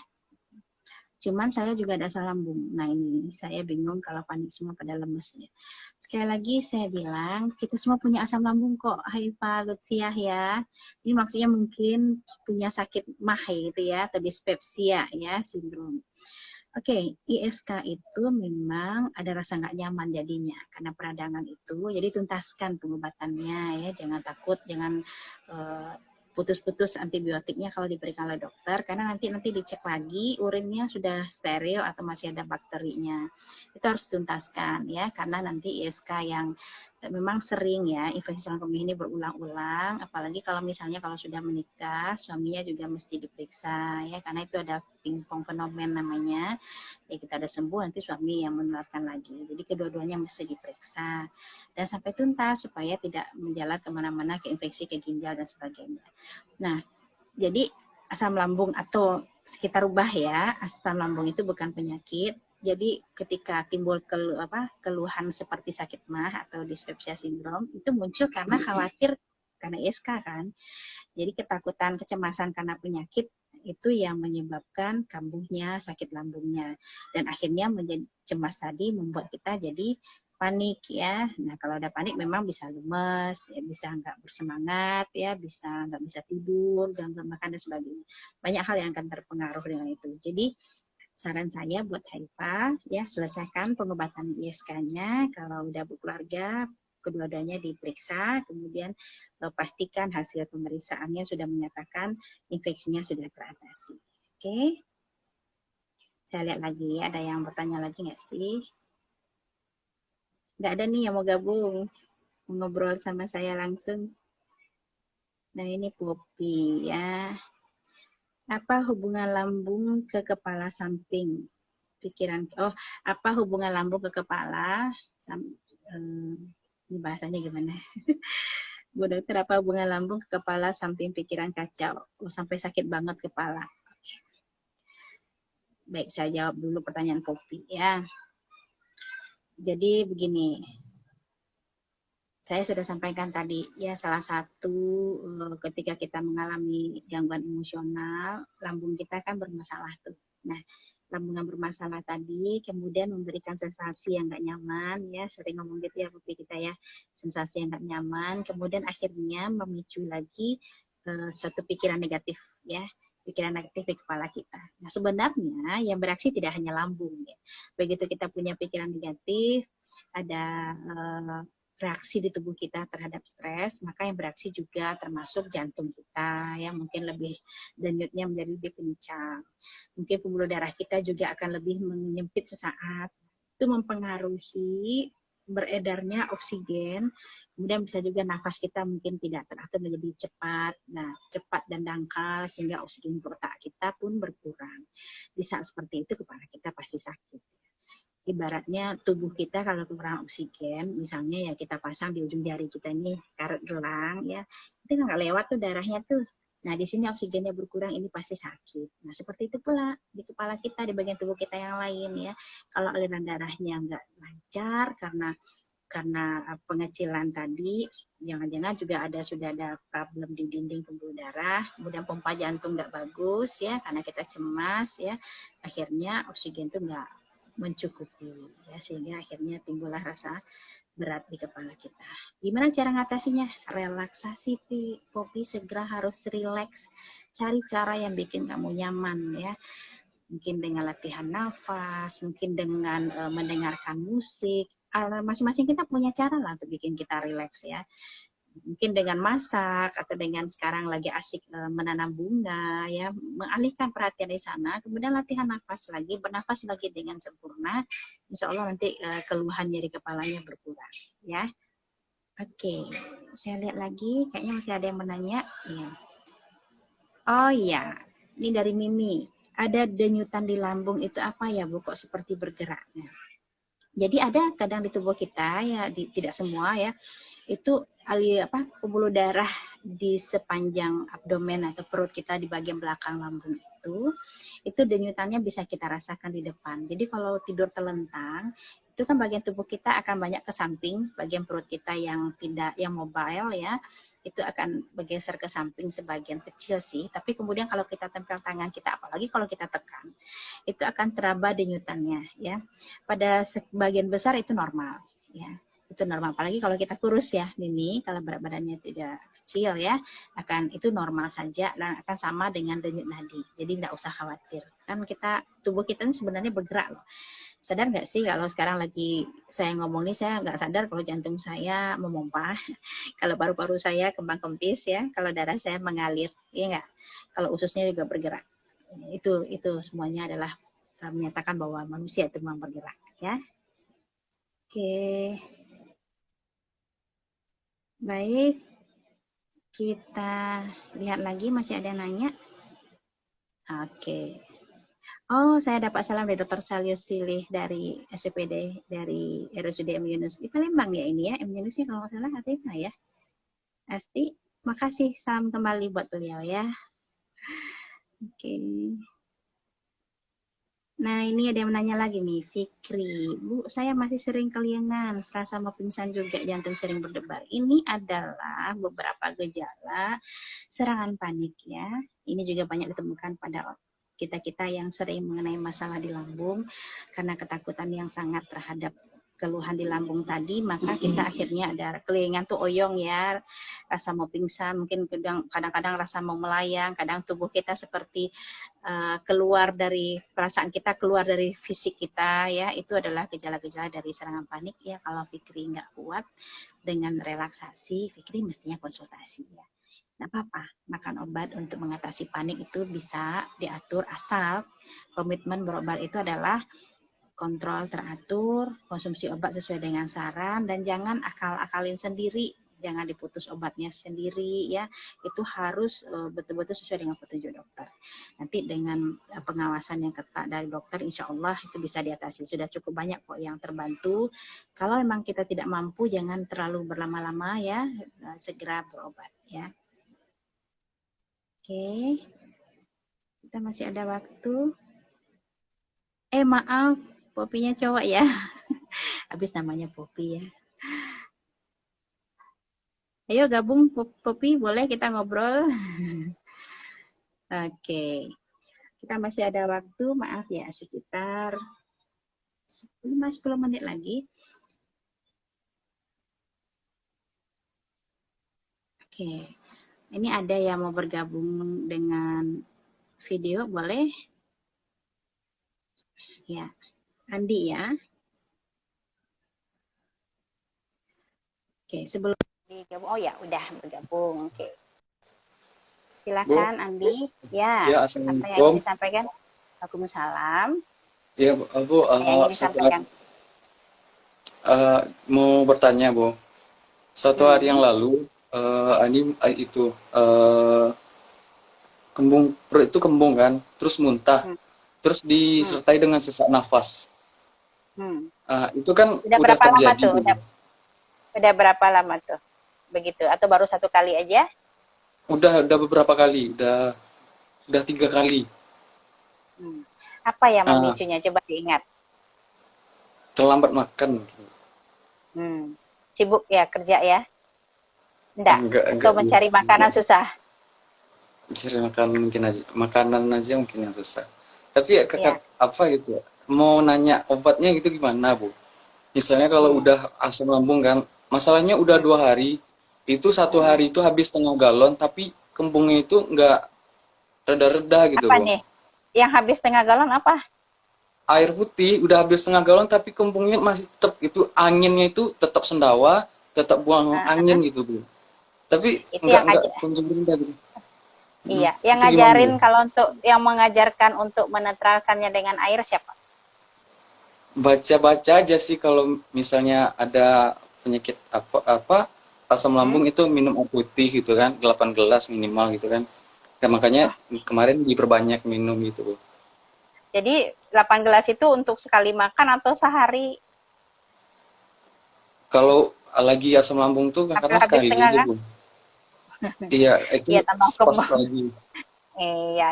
Cuman saya juga ada asam lambung. Nah, ini saya bingung kalau panik semua pada lemes ya. Sekali lagi saya bilang, kita semua punya asam lambung kok, Haifa Lutfiah ya. Ini maksudnya mungkin punya sakit MAH gitu ya, atau dispepsia ya, sindrom. Oke, ISK itu memang ada rasa nggak nyaman jadinya karena peradangan itu. Jadi tuntaskan pengobatannya ya, jangan takut, jangan putus-putus antibiotiknya kalau diberikan oleh dokter karena nanti dicek lagi urinnya sudah steril atau masih ada bakterinya. Itu harus tuntaskan ya karena nanti ISK yang memang sering ya infeksi saluran kemih ini berulang-ulang, apalagi kalau misalnya kalau sudah menikah suaminya juga mesti diperiksa ya karena itu ada pingpong fenomen namanya ya, kita udah sembuh nanti suami yang menularkan lagi, jadi kedua-duanya mesti diperiksa dan sampai tuntas supaya tidak menjalar kemana-mana ke infeksi ke ginjal dan sebagainya. Nah jadi asam lambung atau kita rubah ya, asam lambung itu bukan penyakit. Jadi ketika timbul keluhan seperti sakit MAH atau dispepsia sindrom itu muncul karena khawatir karena ISK kan. Jadi ketakutan, kecemasan karena penyakit itu yang menyebabkan kambuhnya sakit lambungnya dan akhirnya menjadi cemas tadi membuat kita jadi panik ya. Nah kalau ada panik memang bisa lemes, ya, bisa nggak bersemangat ya, bisa nggak bisa tidur, gangguan makan dan sebagainya. Banyak hal yang akan terpengaruh dengan itu. Jadi saran saya buat Haifa ya selesaikan pengobatan ISK-nya. Kalau udah berkeluarga kedua-duanya diperiksa, kemudian pastikan hasil pemeriksaannya sudah menyatakan infeksinya sudah teratasi. Oke, saya lihat lagi ada yang bertanya lagi nggak sih? Nggak ada nih yang mau gabung, mau ngobrol sama saya langsung. Nah ini Poppy ya. Apa hubungan lambung ke kepala samping? Pikiran, apa hubungan lambung ke kepala? Ini bahasanya gimana? Bu dokter, apa hubungan lambung ke kepala samping pikiran kacau? Sampai sakit banget kepala. Baik, saya jawab dulu pertanyaan Poppy ya. Jadi begini, saya sudah sampaikan tadi ya salah satu ketika kita mengalami gangguan emosional, lambung kita kan bermasalah tuh. Nah, lambung yang bermasalah tadi kemudian memberikan sensasi yang nggak nyaman ya, sering ngomong gitu ya Pupi kita ya, sensasi yang nggak nyaman, kemudian akhirnya memicu lagi suatu pikiran negatif ya, pikiran negatif di kepala kita. Nah sebenarnya yang bereaksi tidak hanya lambung ya, begitu kita punya pikiran negatif, ada reaksi di tubuh kita terhadap stres, maka yang bereaksi juga termasuk jantung kita ya, mungkin lebih denyutnya menjadi lebih kencang. Mungkin pembuluh darah kita juga akan lebih menyempit sesaat. Itu mempengaruhi beredarnya oksigen, kemudian bisa juga nafas kita mungkin tidak teratur menjadi cepat. Nah, cepat dan dangkal sehingga oksigen ke otak kita pun berkurang. Di saat seperti itu kepala kita pasti sakit. Ibaratnya tubuh kita kalau kurang oksigen, misalnya ya kita pasang di ujung jari kita ini karet gelang ya, itu nggak lewat tuh darahnya tuh. Nah di sini oksigennya berkurang, ini pasti sakit. Nah seperti itu pula di kepala kita, di bagian tubuh kita yang lain ya. Kalau aliran darahnya nggak lancar karena pengecilan tadi, jangan-jangan juga sudah ada problem di dinding pembuluh darah, kemudian pompa jantung nggak bagus ya, karena kita cemas ya, akhirnya oksigen itu nggak mencukupi ya, sehingga akhirnya timbullah rasa berat di kepala kita. Gimana cara ngatasinya? Relaksasi, Popi, segera harus rileks. Cari cara yang bikin kamu nyaman ya. Mungkin dengan latihan nafas, mungkin dengan mendengarkan musik. Masing-masing kita punya cara lah untuk bikin kita rileks ya. Mungkin dengan masak atau dengan sekarang lagi asik menanam bunga ya, mengalihkan perhatian di sana, kemudian latihan nafas lagi, bernafas lagi dengan sempurna, insya Allah nanti keluhan nyeri kepalanya berkurang ya. Oke, saya lihat lagi, kayaknya masih ada yang menanya ya. Oh iya, ini dari Mimi, ada denyutan di lambung itu apa ya Bu, kok seperti bergerak? Nah, jadi ada kadang di tubuh kita ya, tidak semua ya, itu pembuluh darah di sepanjang abdomen atau perut kita di bagian belakang lambung itu denyutannya bisa kita rasakan di depan. Jadi kalau tidur telentang, itu kan bagian tubuh kita akan banyak ke samping, bagian perut kita yang mobile ya, itu akan bergeser ke samping sebagian kecil sih. Tapi kemudian kalau kita tempel tangan kita, apalagi kalau kita tekan, itu akan teraba denyutannya ya. Pada sebagian besar itu normal ya. Itu normal, apalagi kalau kita kurus ya, Mimi, kalau berat badannya tidak kecil ya, itu normal saja dan akan sama dengan denyut nadi. Jadi nggak usah khawatir. Kan tubuh kita ini sebenarnya bergerak loh. Sadar nggak sih kalau sekarang lagi saya ngomong ini, saya nggak sadar kalau jantung saya memompa, kalau paru-paru saya kembang kempis ya, kalau darah saya mengalir, ya nggak? Kalau ususnya juga bergerak. Itu semuanya adalah menyatakan bahwa manusia itu memang bergerak ya. Oke. Baik, kita lihat lagi, masih ada yang nanya. Oke. Oh, saya dapat salam dari Dr. Salius Silih dari SPPD, dari RSUD M. Yunus. Di Palembang ya ini ya, M. Yunusnya kalau nggak salah Athena ya. Asti, makasih, salam kembali buat beliau ya. Oke. Nah, ini ada yang menanya lagi nih, Fikri. Bu, saya masih sering kelingan, serasa mau pingsan juga, jantung sering berdebar. Ini adalah beberapa gejala serangan panik ya. Ini juga banyak ditemukan pada kita-kita yang sering mengenai masalah di lambung, karena ketakutan yang sangat terhadap keluhan di lambung tadi, maka kita akhirnya ada kelingan tuh oyong ya, rasa mau pingsan, mungkin kadang-kadang rasa mau melayang, kadang tubuh kita seperti keluar dari perasaan kita, keluar dari fisik kita ya, itu adalah gejala-gejala dari serangan panik ya. Kalau Fikri nggak kuat dengan relaksasi, Fikri mestinya konsultasi ya. Nggak apa-apa, makan obat untuk mengatasi panik itu bisa diatur, asal komitmen berobat itu adalah kontrol teratur, konsumsi obat sesuai dengan saran, dan jangan akal-akalin sendiri, jangan diputus obatnya sendiri ya, itu harus betul-betul sesuai dengan petunjuk dokter. Nanti dengan pengawasan yang ketat dari dokter, insya Allah itu bisa diatasi. Sudah cukup banyak kok yang terbantu. Kalau memang kita tidak mampu, jangan terlalu berlama-lama ya, segera berobat ya. Oke, kita masih ada waktu. Maaf, Popinya cowok ya. Habis namanya Popi ya. Ayo gabung Popi, boleh kita ngobrol. Oke. Kita masih ada waktu, maaf ya, sekitar 5-10 menit lagi. Oke. Ini ada yang mau bergabung dengan video, boleh? Ya. Andi ya. Oke, sebelum digabung, oh ya udah bergabung. Oke. Silakan Bu. Andi. Ya. Apa yang ingin disampaikan? Waalaikumsalam. Ya Bu, yang ingin disampaikan. Mau bertanya Bu. Satu hari yang lalu Andi itu perut itu kembung kan, terus muntah, terus disertai dengan sesak nafas. Itu kan udah berapa terjadi. Lama tuh? Udah berapa lama tuh? Begitu? Atau baru satu kali aja? Udah beberapa kali, udah 3 kali. Apa yang memicunya? Coba diingat. Terlambat makan. Sibuk ya kerja ya? Enggak. Atau mencari makanan susah? Mencari makanan mungkin aja yang susah. Tapi ya. Apa gitu ya? mau nanya obatnya gitu gimana, Bu? Misalnya kalau udah asam lambung kan, masalahnya udah 2 hari, itu 1 hari itu habis setengah galon, tapi kembungnya itu nggak reda-reda gitu, Apa Bu. nih? Yang habis setengah galon apa? Air putih udah habis setengah galon, tapi kembungnya masih tetap itu, anginnya itu tetap sendawa, tetap buang angin gitu, Bu. Tapi Itu yang nggak kunjung reda gitu. iya, yang Itu gimana, Bu? ngajarin kalau untuk yang mengajarkan untuk menetralkannya dengan air siapa? Baca-baca aja sih kalau misalnya ada penyakit apa asam lambung itu minum air putih gitu kan, 8 gelas minimal gitu kan. Ya, makanya Oh, kemarin diperbanyak minum gitu. jadi 8 gelas itu untuk sekali makan atau sehari? Kalau lagi asam lambung tuh Tapi kadang habis sekali setengah aja, kan? Bu. Iya, itu Iya, tambah pas kembang. lagi. Iya,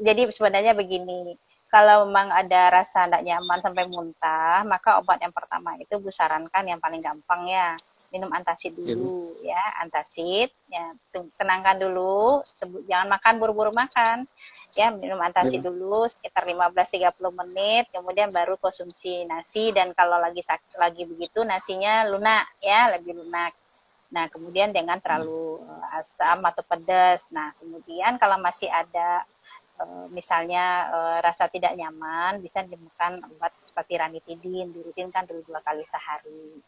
jadi sebenarnya begini. Kalau memang ada rasa tidak nyaman sampai muntah, maka obat yang pertama itu Bu sarankan yang paling gampang ya, minum antasid Ya, Bu. dulu ya, antasid ya, tenangkan dulu, jangan makan buru-buru makan. Ya, minum antasid Ya, dulu sekitar 15-30 menit, kemudian baru konsumsi nasi dan kalau lagi sakit lagi begitu nasinya lunak ya, lebih lunak. Nah, kemudian jangan terlalu asam atau pedas. Nah, kemudian kalau masih ada misalnya rasa tidak nyaman, bisa dimakan obat seperti ranitidin, dirutinkan dulu 2 kali sehari.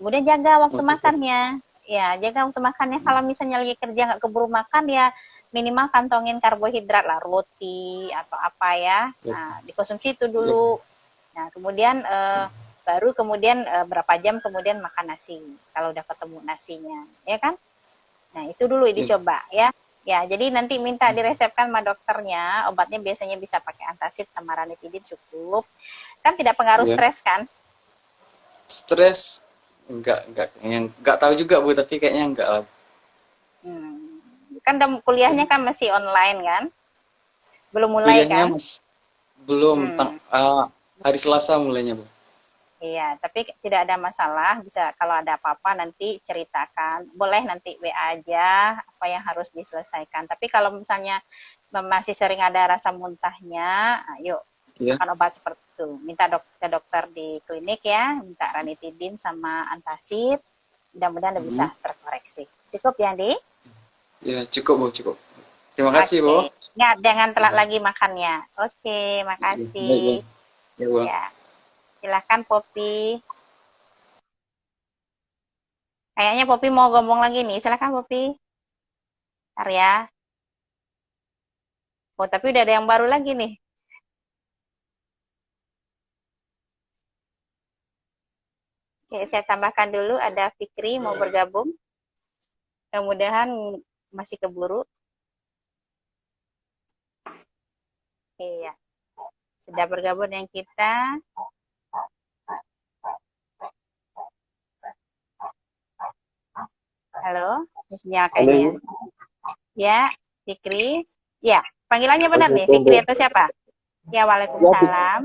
Kemudian jaga waktu waktu itu. makannya. Ya, jaga waktu makannya. Kalau misalnya lagi kerja nggak keburu makan, ya minimal kantongin karbohidrat lah, roti atau apa ya. Ya, Nah, dikonsumsi itu ya, dulu. Nah, kemudian baru kemudian berapa jam kemudian makan nasi. Kalau udah ketemu nasinya, ya kan? Nah, itu dulu ya, dicoba ya. Ya, jadi nanti minta diresepkan sama dokternya, obatnya biasanya bisa pakai antasid sama ranitidin cukup. Kan tidak pengaruh ya. stres kan? Stres enggak tahu juga, Bu, tapi kayaknya enggak lah. Hmm. Kan kuliahnya kan masih online kan? Belum mulai Kuliahnya kan? belum Hmm. hari Selasa mulainya, Bu. Iya, tapi tidak ada masalah. Bisa kalau ada apa-apa nanti ceritakan. Boleh nanti WA aja apa yang harus diselesaikan. Tapi kalau misalnya masih sering ada rasa muntahnya, yuk Ya. makan obat seperti itu. Minta ke dokter di klinik ya, minta ranitidin sama antasid. Mudah-mudahan bisa terkoreksi. Cukup ya, Di? Ya, cukup, Bu, cukup. Terima kasih, Bu. Oke. Ingat, jangan telat lagi makannya. Oke, Ya, baik, Bu. makasih. Ya, Bu. Ya, silakan Poppy. Kayaknya Poppy mau ngomong lagi nih. Silakan Poppy. Ntar ya. Oh, tapi udah ada yang baru lagi nih. Oke, saya tambahkan dulu ada Fikri mau bergabung. Mudah-mudahan masih keburu. Iya, sudah bergabung dengan kita. Halo, sinyal kayaknya. Halo, Ya, Fikri. Ya, panggilannya benar nih, Assalamualaikum Bu. Fikri atau siapa? Ya, Ya, Waalaikumsalam.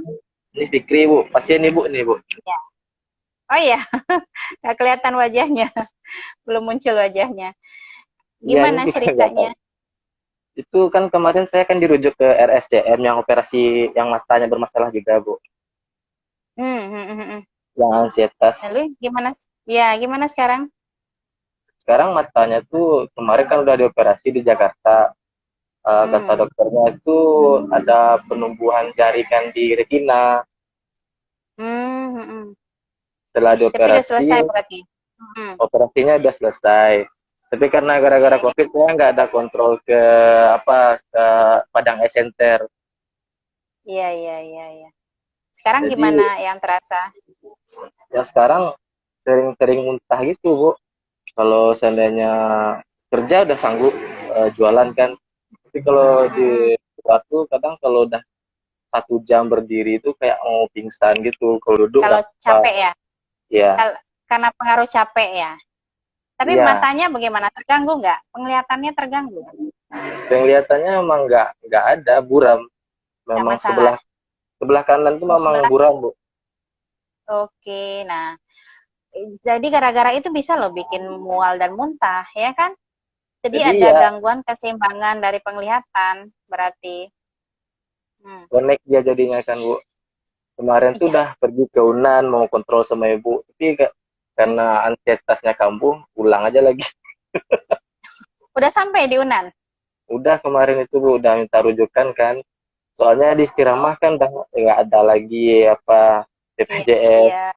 ini Fikri Bu, pasien nih Bu nih Bu. Ya. Oh iya, nggak kelihatan wajahnya. Belum muncul wajahnya. Iya ini Gimana juga nggak tahu. ceritanya? Itu kan kemarin saya kan dirujuk ke RSCM yang operasi yang matanya bermasalah juga Bu, Hmm. yang ansietas. Lalu gimana? Ya, gimana sekarang? Sekarang matanya tuh kemarin kan udah dioperasi di Jakarta. Kata Hmm. dokternya itu ada penumbuhan jaringan di retina. Hmm. Setelah Tapi udah dioperasi, selesai berarti. Hmm. operasinya udah selesai. Tapi karena gara-gara Oke. COVID saya nggak ada kontrol ke ke Padang Eye Center. Iya. Sekarang Jadi gimana yang terasa? ya sekarang sering-sering muntah gitu Bu. Kalau seandainya kerja udah sanggup jualan kan, tapi kalau Hmm. di waktu kadang kalau udah 1 jam berdiri itu kayak mau pingsan gitu, kalau duduk Kalau nggak apa. capek ya? Ya, Karena pengaruh capek ya? Tapi iya, matanya bagaimana? Terganggu nggak? Penglihatannya terganggu? penglihatannya emang nggak ada buram, Nggak memang masalah? sebelah sebelah kanan tuh Oh, memang sebelah. buram Bu. Oke, nah. Jadi gara-gara itu bisa loh bikin mual dan muntah, ya kan? Jadi Jadi ada ya gangguan keseimbangan dari penglihatan, berarti. Hmm. connect dia jadinya kan Bu. kemarin tuh Iya. udah pergi ke Unan mau kontrol sama ibu, tapi karena ansietasnya kambuh, pulang aja lagi. Udah sampai di Unan? Udah kemarin itu Bu, udah minta rujukan kan. Soalnya di Istiramah kan udah nggak ada lagi apa Iya, BPJS. iya,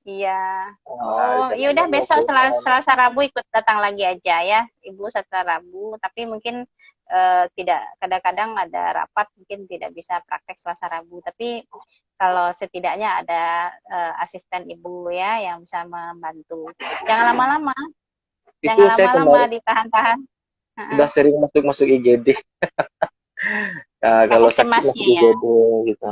iya. Ah, Oh, di ya sana udah mau besok pulang. Selasa Rabu ikut datang lagi aja ya, Ibu Selasa Rabu. Tapi mungkin tidak, kadang-kadang ada rapat mungkin tidak bisa praktek Selasa Rabu. Tapi kalau setidaknya ada asisten Ibu ya yang bisa membantu. Jangan lama-lama, Itu jangan saya lama-lama kemarin ditahan-tahan. Heeh. udah sering masuk GD. Nah, kalau Karena sakit masuk cemasnya ya. IGD gitu.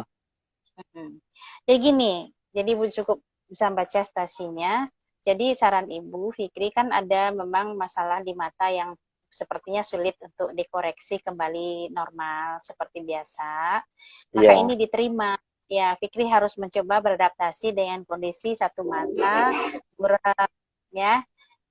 Jadi gini, jadi Ibu cukup bisa baca stasinya. Jadi saran Ibu, Fikri, kan ada memang masalah di mata yang sepertinya sulit untuk dikoreksi kembali normal seperti biasa. Maka Iya, ini diterima. Ya, Fikri harus mencoba beradaptasi dengan kondisi satu mata, buram, ya.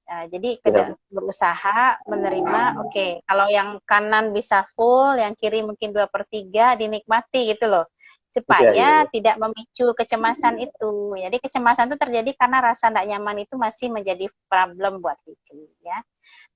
Jadi iya, berusaha menerima, oke, kalau yang kanan bisa full, yang kiri mungkin 2/3 dinikmati gitu loh. iya, iya, Supaya iya. tidak memicu kecemasan itu. Jadi kecemasan itu terjadi karena rasa tidak nyaman itu masih menjadi problem buat Fikri ya.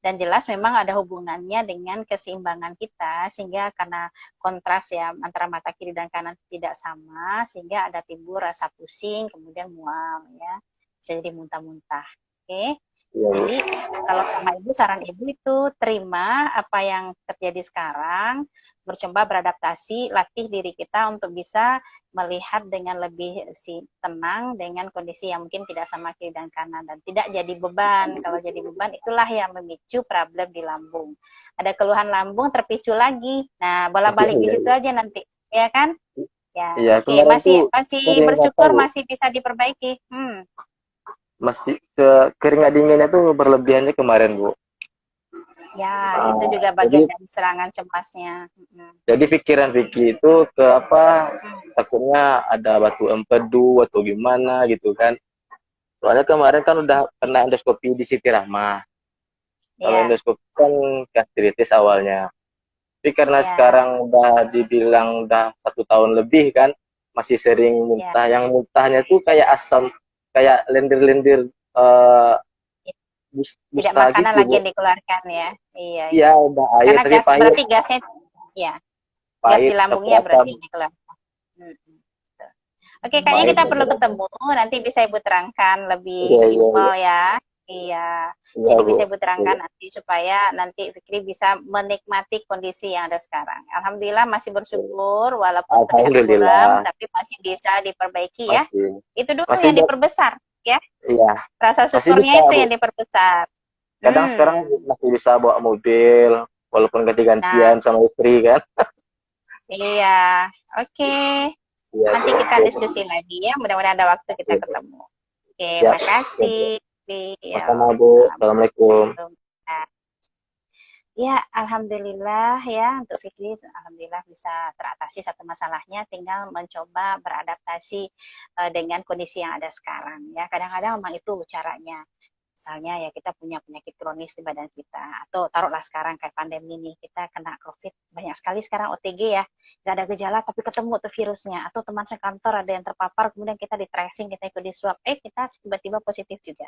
Dan jelas memang ada hubungannya dengan keseimbangan kita, sehingga karena kontras ya antara mata kiri dan kanan tidak sama, sehingga ada timbul rasa pusing, kemudian mual ya. Bisa jadi muntah-muntah. Oke. Iya, Bu. Jadi kalau sama Ibu, saran Ibu itu terima apa yang terjadi sekarang, bercoba beradaptasi, latih diri kita untuk bisa melihat dengan lebih tenang dengan kondisi yang mungkin tidak sama kiri dan kanan dan tidak jadi beban. Kalau jadi beban itulah yang memicu problem di lambung. Ada keluhan lambung terpicu lagi. Nah, Iya, bolak-balik di iya, situ iya. aja nanti, ya kan? Ya, Iya, oke, kemarin tuh masih masih kering apa, bersyukur Bu? masih bisa diperbaiki. Masih keringat dinginnya tuh berlebihannya kemarin, Bu. Ya, itu Ah, juga bagian jadi dari serangan cemasnya. jadi pikiran Vicky itu ke apa? Hmm. Takutnya ada batu empedu atau gimana gitu kan. Soalnya kemarin kan udah kena endoskopi di Siti Rahmah. Kalau Ya, endoskopi kan gastritis awalnya. Tapi karena ya, sekarang udah dibilang udah 1 tahun lebih kan, masih sering ya. muntah. Yang muntahnya tuh kayak asam, kayak lendir-lendir Tidak busa makanan gitu, lagi Bu. yang dikeluarkan ya. Iya, Iya, iya. udah air Karena tapi gas, pahit, berarti gasnya, ya, gas di pahit lambungnya asam-asam. berarti yang dikeluarkan. Hmm. Oke, kayaknya Pahit kita perlu asam. ketemu. Nanti bisa Ibu terangkan lebih Iya, iya, simpel iya. ya. Iya. Iya, Jadi Bu. bisa Ibu Iya. terangkan nanti supaya nanti Fikri bisa menikmati kondisi yang ada sekarang. Alhamdulillah masih bersyukur walaupun terlihat buram, Alhamdulillah tapi masih bisa diperbaiki ya. masih Itu dulu masih yang diperbesar ya. iya, Rasa masih bisa, syukurnya itu Bu. yang diperbesar. Kadang sekarang Hmm. masih bisa bawa mobil walaupun Nah, ganti-gantian sama istri kan. iya. Oke. Iya, Bu. Nanti kita Oke, Bu. diskusi lagi ya. Mudah-mudahan ada waktu kita Oke, Bu. ketemu. Oke, Siap. Oke, Bu. makasih. Ya, Sama, Bu. Assalamualaikum. Assalamualaikum. Ya, alhamdulillah ya untuk Fikri, alhamdulillah bisa teratasi satu masalahnya, tinggal mencoba beradaptasi dengan kondisi yang ada sekarang ya. Kadang-kadang memang itu caranya. Misalnya ya kita punya penyakit kronis di badan kita, atau taruhlah sekarang kayak pandemi nih, kita kena COVID, banyak sekali sekarang OTG ya, nggak ada gejala tapi ketemu tuh virusnya, atau teman sekantor ada yang terpapar, kemudian kita di tracing, kita ikut di swab, kita tiba-tiba positif juga.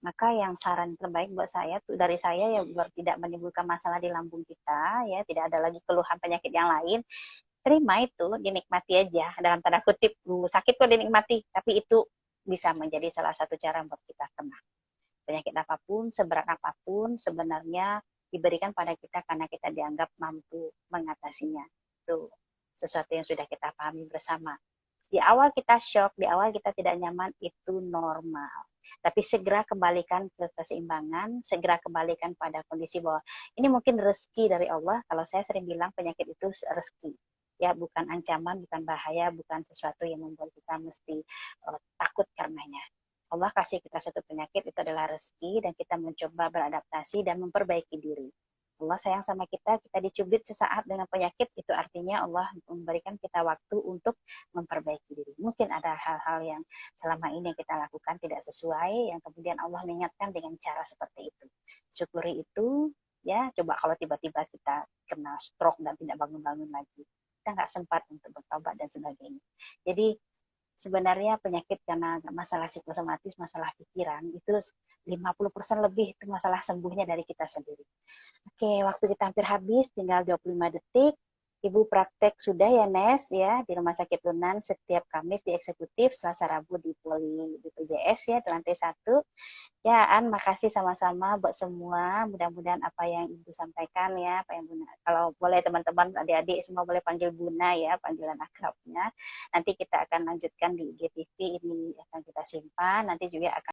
Maka yang saran terbaik buat saya tuh dari saya ya biar tidak menimbulkan masalah di lambung kita ya, tidak ada lagi keluhan penyakit yang lain, terima itu, dinikmati aja dalam tanda kutip, sakit kok dinikmati, tapi itu bisa menjadi salah satu cara buat kita tenang. Penyakit apapun, seberat apapun sebenarnya diberikan pada kita karena kita dianggap mampu mengatasinya. Itu sesuatu yang sudah kita pahami bersama. Di awal kita shock, di awal kita tidak nyaman, itu normal. Tapi segera kembalikan ke keseimbangan, segera kembalikan pada kondisi bahwa ini mungkin rezeki dari Allah. Kalau saya sering bilang penyakit itu rezeki. Ya, bukan ancaman, bukan bahaya, bukan sesuatu yang membuat kita mesti takut karenanya. Allah kasih kita suatu penyakit, itu adalah rezeki, dan kita mencoba beradaptasi dan memperbaiki diri. Allah sayang sama kita dicubit sesaat dengan penyakit, itu artinya Allah memberikan kita waktu untuk memperbaiki diri. Mungkin ada hal-hal yang selama ini yang kita lakukan tidak sesuai, yang kemudian Allah mengingatkan dengan cara seperti itu. Syukuri itu, ya. Coba kalau tiba-tiba kita kena stroke dan tidak bangun-bangun lagi. kita nggak sempat untuk bertobat dan sebagainya. Jadi sebenarnya penyakit karena masalah psikosomatis, masalah pikiran itu 50% lebih itu masalah sembuhnya dari kita sendiri. Oke, waktu kita hampir habis, tinggal 25 detik. Ibu praktek sudah ya Nes ya di Rumah Sakit Lunan setiap Kamis di eksekutif, Selasa Rabu di PJS ya di lantai 1. Ya, makasih sama-sama buat semua. Mudah-mudahan apa yang Ibu sampaikan ya, apa yang Buna. Kalau boleh teman-teman, adik-adik semua boleh panggil Buna ya, panggilan akrabnya. Nanti kita akan lanjutkan di IGTV, ini akan kita simpan. Nanti juga akan